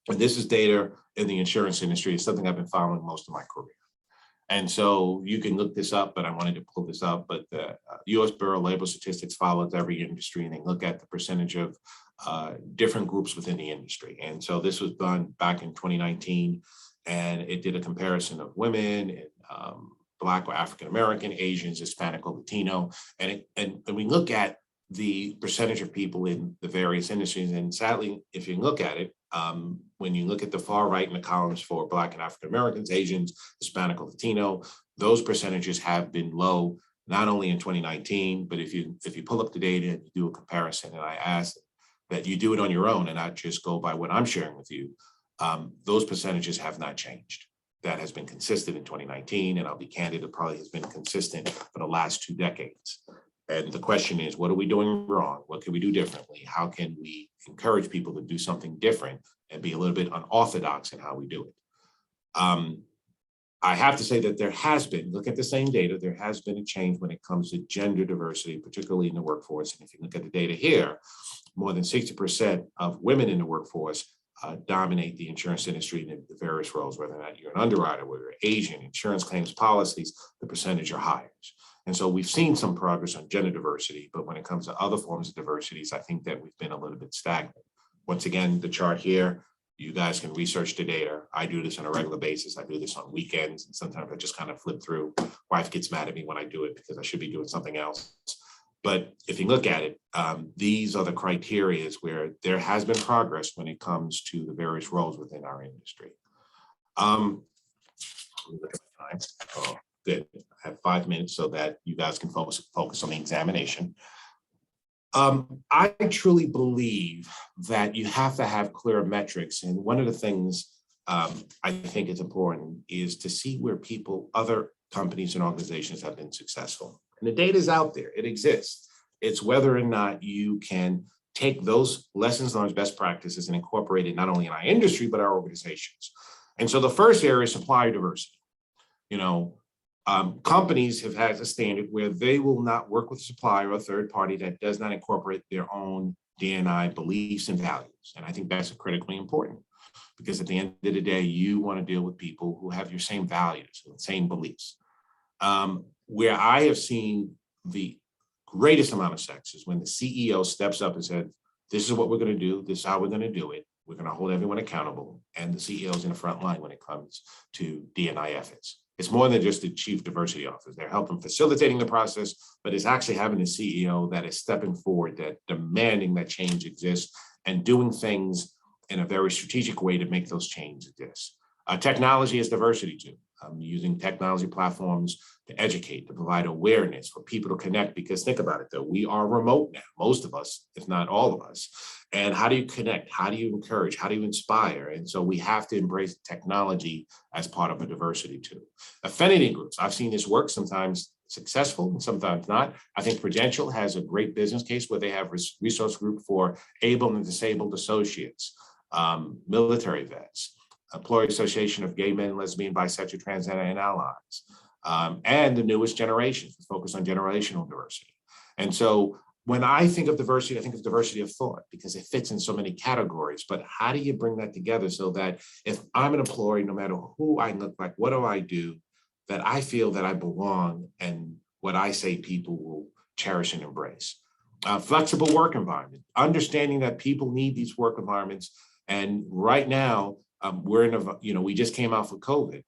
Speaker 1: And this is data in the insurance industry. It's something I've been following most of my career. And so you can look this up, but I wanted to pull this up. But the US Bureau of Labor Statistics follows every industry, and they look at the percentage of different groups within the industry. And so this was done back in 2019, and it did a comparison of women and Black or African-American, Asians, Hispanic or Latino. And we look at the percentage of people in the various industries. And sadly, if you look at it, when you look at the far right in the columns for Black and African Americans, Asians, Hispanic or Latino, those percentages have been low, not only in 2019, but if you pull up the data and you do a comparison, and I ask that you do it on your own and not just go by what I'm sharing with you, those percentages have not changed. That has been consistent in 2019, and I'll be candid, it probably has been consistent for the last 2 decades. And the question is, what are we doing wrong? What can we do differently? How can we encourage people to do something different and be a little bit unorthodox in how we do it? I have to say that there has been, look at the same data, there has been a change when it comes to gender diversity, particularly in the workforce. And if you look at the data here, more than 60% of women in the workforce dominate the insurance industry in the various roles, whether or not you're an underwriter, whether you're Asian, insurance claims policies, the percentage are higher. And so we've seen some progress on gender diversity, but when it comes to other forms of diversities, I think that we've been a little bit stagnant. Once again, the chart here, you guys can research the data. I do this on a regular basis. I do this on weekends, and sometimes I just kind of flip through. Wife gets mad at me when I do it because I should be doing something else. But if you look at it, these are the criteria where there has been progress when it comes to the various roles within our industry. Let me look at my time. Oh, good. I have 5 minutes so that you guys can focus on the examination. I truly believe that you have to have clear metrics. And one of the things I think is important is to see where other companies and organizations have been successful. And the data is out there, it exists. It's whether or not you can take those lessons learned, best practices, and incorporate it not only in our industry, but our organizations. And so the first area is supplier diversity. Companies have had a standard where they will not work with a supplier or a third party that does not incorporate their own D&I beliefs and values. And I think that's critically important, because at the end of the day, you want to deal with people who have your same values and same beliefs. Where I have seen the greatest amount of success is when the CEO steps up and said, this is what we're going to do. This is how we're going to do it. We're going to hold everyone accountable. And the CEO is in the front line when it comes to D&I efforts. It's more than just the chief diversity officer. They're helping facilitating the process, but it's actually having a CEO that is stepping forward, that demanding that change exists and doing things in a very strategic way to make those changes exist. Technology is diversity too. Using technology platforms to educate, to provide awareness for people to connect, because think about it though, we are remote now, most of us, if not all of us. And how do you connect? How do you encourage? How do you inspire? And so we have to embrace technology as part of a diversity too. Affinity groups, I've seen this work, sometimes successful and sometimes not. I think Prudential has a great business case where they have resource group for able and disabled associates, military vets, Employee Association of Gay Men, Lesbian, Bisexual, Transgender, and Allies, and the newest generation, focus on generational diversity. And so when I think of diversity, I think of diversity of thought because it fits in so many categories. But how do you bring that together so that if I'm an employee, no matter who I look like, what do I do, that I feel that I belong and what I say people will cherish and embrace? Flexible work environment, understanding that people need these work environments. And right now, we're in a, we just came out with COVID.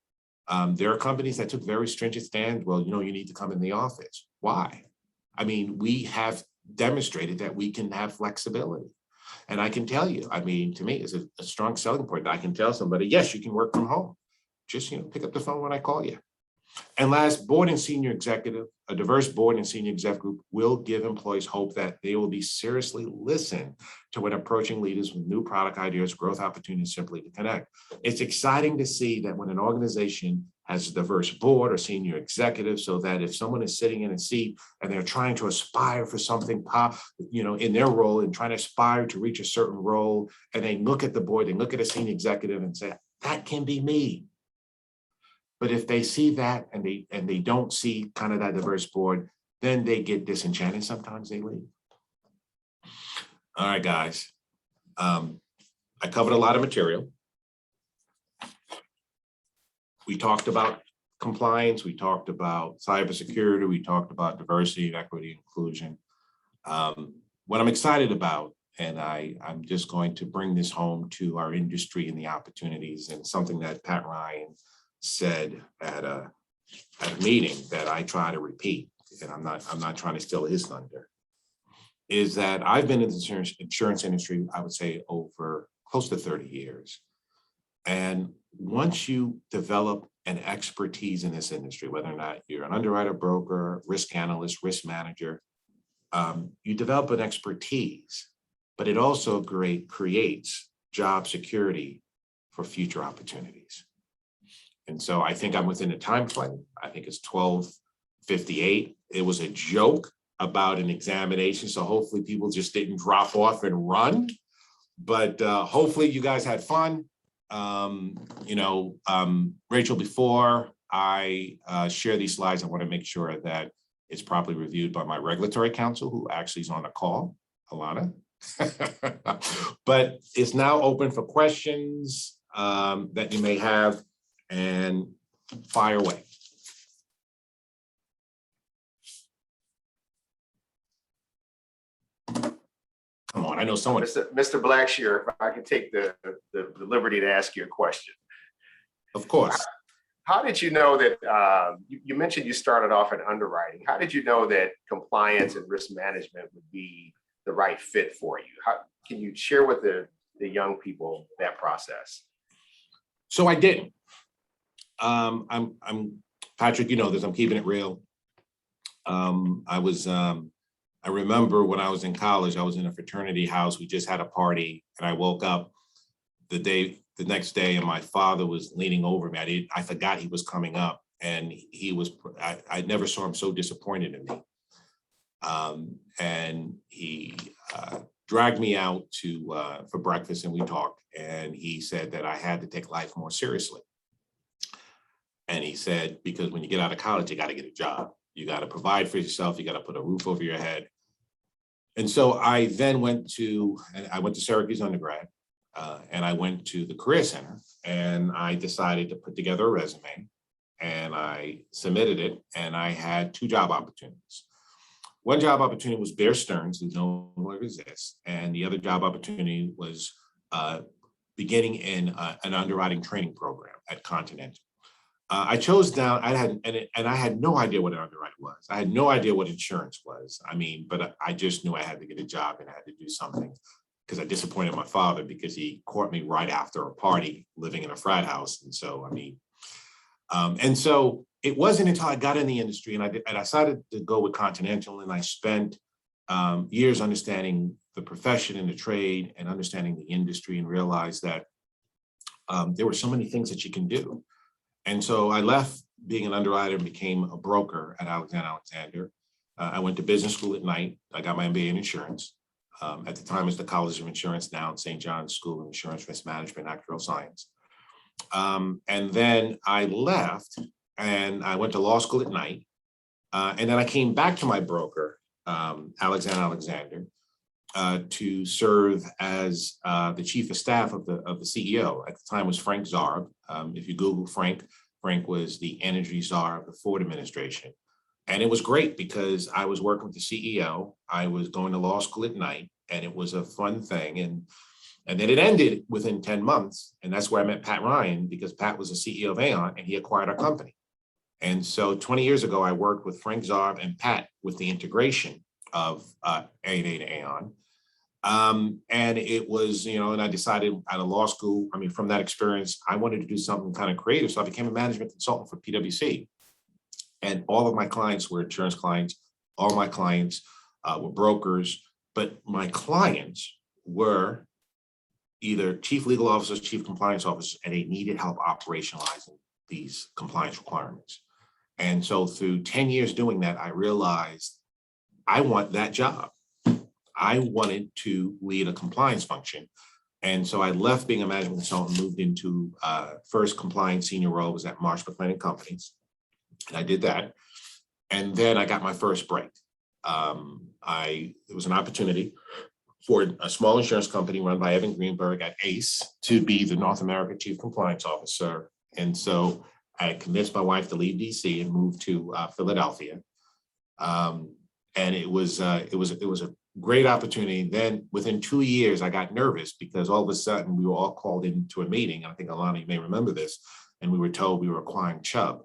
Speaker 1: There are companies that took very stringent stands. Well, you need to come in the office. Why? I mean, we have demonstrated that we can have flexibility. And I can tell you, to me, it's a strong selling point that I can tell somebody, yes, you can work from home. Just, pick up the phone when I call you. And last, board and senior executive, a diverse board and senior exec group will give employees hope that they will be seriously listened to when approaching leaders with new product ideas, growth opportunities, simply to connect. It's exciting to see that when an organization has a diverse board or senior executive, so that if someone is sitting in a seat and they're trying to aspire for something, in their role and trying to aspire to reach a certain role, and they look at the board, they look at a senior executive and say, that can be me. But if they see that and they don't see kind of that diverse board, then they get disenchanted. Sometimes they leave. All right, guys. I covered a lot of material. We talked about compliance. We talked about cybersecurity. We talked about diversity and equity and inclusion. What I'm excited about, and I'm just going to bring this home to our industry and the opportunities, and something that Pat Ryan said at a meeting that I try to repeat, and I'm not trying to steal his thunder, is that I've been in the insurance industry, I would say, over close to 30 years. And once you develop an expertise in this industry, whether or not you're an underwriter, broker, risk analyst, risk manager, you develop an expertise, but it also creates job security for future opportunities. And so I think I'm within a time frame. I think it's 12:58. It was a joke about an examination, so hopefully people just didn't drop off and run. But hopefully you guys had fun. Rachel, before I share these slides, I want to make sure that it's properly reviewed by my regulatory counsel, who actually is on the call, Alana. But it's now open for questions that you may have, and fire away. Come on, I know someone.
Speaker 7: Mr. Blackshear, if I could take the liberty to ask you a question.
Speaker 1: Of course.
Speaker 7: How did you know that, you mentioned you started off in underwriting. How did you know that compliance and risk management would be the right fit for you? Can you share with the young people that process?
Speaker 1: So I didn't. I'm Patrick, you know this, I'm keeping it real. I remember when I was in college, I was in a fraternity house. We just had a party, and I woke up the next day, and my father was leaning over me. I forgot he was coming up, and I never saw him so disappointed in me. And he dragged me out for breakfast, and we talked, and he said that I had to take life more seriously. And he said, because when you get out of college, you got to get a job. You got to provide for yourself. You got to put a roof over your head. And so I then went to Syracuse undergrad, and I went to the Career Center, and I decided to put together a resume, and I submitted it, and I had two job opportunities. One job opportunity was Bear Stearns, who no longer exists, and the other job opportunity was beginning in an underwriting training program at Continental. I chose down, I had no idea what an underwriter was. I had no idea what insurance was. But I just knew I had to get a job and I had to do something, because I disappointed my father because he caught me right after a party living in a frat house. And so, so it wasn't until I got in the industry and I decided to go with Continental, and I spent years understanding the profession and the trade and understanding the industry, and realized that there were so many things that you can do. And so I left being an underwriter and became a broker at Alexander. I went to business school at night. I got my MBA in insurance. At the time, it's the College of Insurance, now St. John's School of Insurance, Risk Management, and Actuarial Science. And then I left and I went to law school at night. And then I came back to my broker, Alexander, to serve as the chief of staff of the CEO. At the time was Frank Zarb. If you Google Frank was the energy czar of the Ford administration. And it was great because I was working with the CEO. I was going to law school at night, and it was a fun thing. And then it ended within 10 months. And that's where I met Pat Ryan, because Pat was the CEO of Aon and he acquired our company. And so 20 years ago, I worked with Frank Zarb and Pat with the integration of A&A to Aon. And it was, and I decided out of law school, from that experience, I wanted to do something kind of creative. So I became a management consultant for PwC. And all of my clients were insurance clients. All my clients were brokers, but my clients were either chief legal officers, chief compliance officers, and they needed help operationalizing these compliance requirements. And so through 10 years doing that, I realized I want that job. I wanted to lead a compliance function. And so I left being a management consultant, moved into first compliance senior role was at Marsh McLennan Companies. And I did that. And then I got my first break. It was an opportunity for a small insurance company run by Evan Greenberg at ACE to be the North America Chief Compliance Officer. And so I convinced my wife to leave DC and move to Philadelphia. And it was a great opportunity. Then within 2 years, I got nervous because all of a sudden we were all called into a meeting. I think a lot of you may remember this. And we were told we were acquiring Chubb.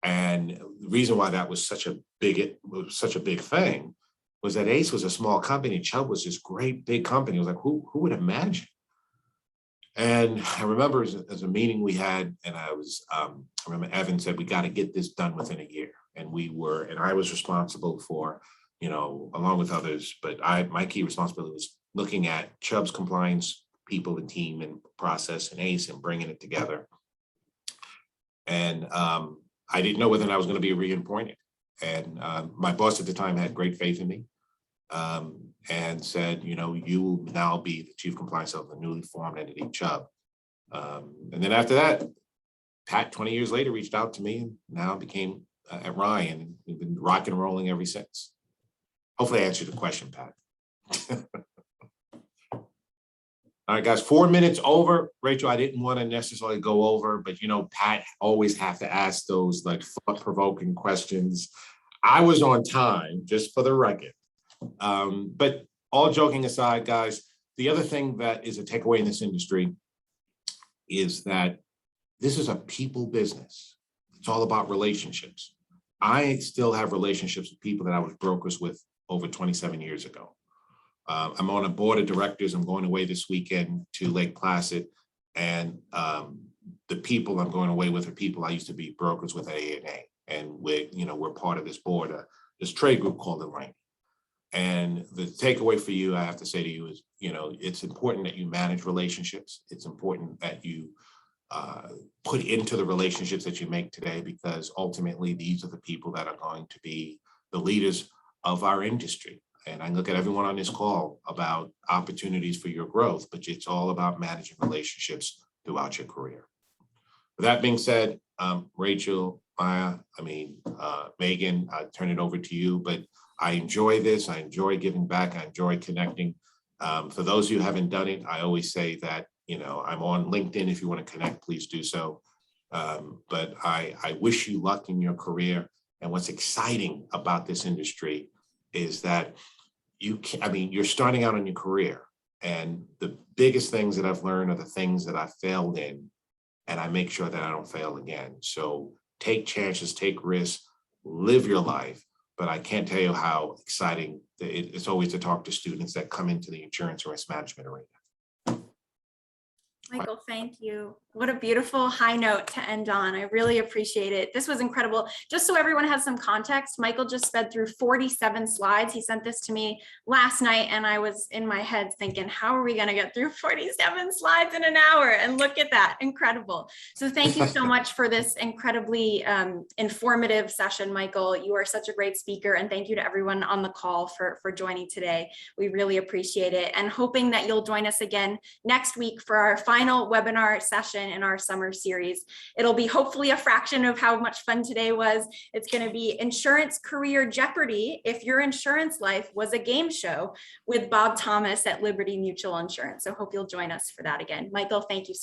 Speaker 1: And the reason why that was such a big thing was that ACE was a small company. Chubb was this great big company. It was like, who would imagine? And I remember as a meeting we had, and I remember Evan said, we got to get this done within a year. And I was responsible for, along with others, but my key responsibility was looking at Chubb's compliance people and team and process and ACE and bringing it together. And I didn't know whether I was going to be reappointed. And my boss at the time had great faith in me and said, you will now be the chief compliance of the newly formed entity Chubb. And then after that, Pat, 20 years later, reached out to me and now became at Ryan. And we've been rock and rolling ever since. Hopefully I answered the question, Pat. All right, guys, 4 minutes over. Rachel, I didn't want to necessarily go over, but Pat always have to ask those like thought-provoking questions. I was on time, just for the record. But all joking aside, guys, the other thing that is a takeaway in this industry is that this is a people business. It's all about relationships. I still have relationships with people that I was brokers with over 27 years ago. I'm on a board of directors. I'm going away this weekend to Lake Placid. And the people I'm going away with are people I used to be brokers with at ANA. And we're part of this board, this trade group called the Rank. And the takeaway for you, I have to say to you is, it's important that you manage relationships. It's important that you put into the relationships that you make today, because ultimately these are the people that are going to be the leaders of our industry. And I look at everyone on this call about opportunities for your growth, but it's all about managing relationships throughout your career. With that being said, Rachel, Maya, Megan, I turn it over to you, but I enjoy this. I enjoy giving back. I enjoy connecting. For those of you who haven't done it, I always say that, I'm on LinkedIn. If you want to connect, please do so. But I wish you luck in your career. And what's exciting about this industry is that you're starting out in your career, and the biggest things that I've learned are the things that I failed in, and I make sure that I don't fail again. So take chances, take risks, live your life. But I can't tell you how exciting it's always to talk to students that come into the insurance or risk management arena.
Speaker 2: Michael, thank you. What a beautiful high note to end on. I really appreciate it. This was incredible. Just so everyone has some context, Michael just sped through 47 slides. He sent this to me last night, and I was in my head thinking, how are we going to get through 47 slides in an hour? And look at that, incredible. So thank you so much for this incredibly informative session, Michael. You are such a great speaker, and thank you to everyone on the call for joining today. We really appreciate it, and hoping that you'll join us again next week for our final webinar session in our summer series. It'll be hopefully a fraction of how much fun today was. It's going to be Insurance Career Jeopardy! If Your Insurance Life Was a Game Show with Bob Thomas at Liberty Mutual Insurance. So hope you'll join us for that again. Michael, thank you so much.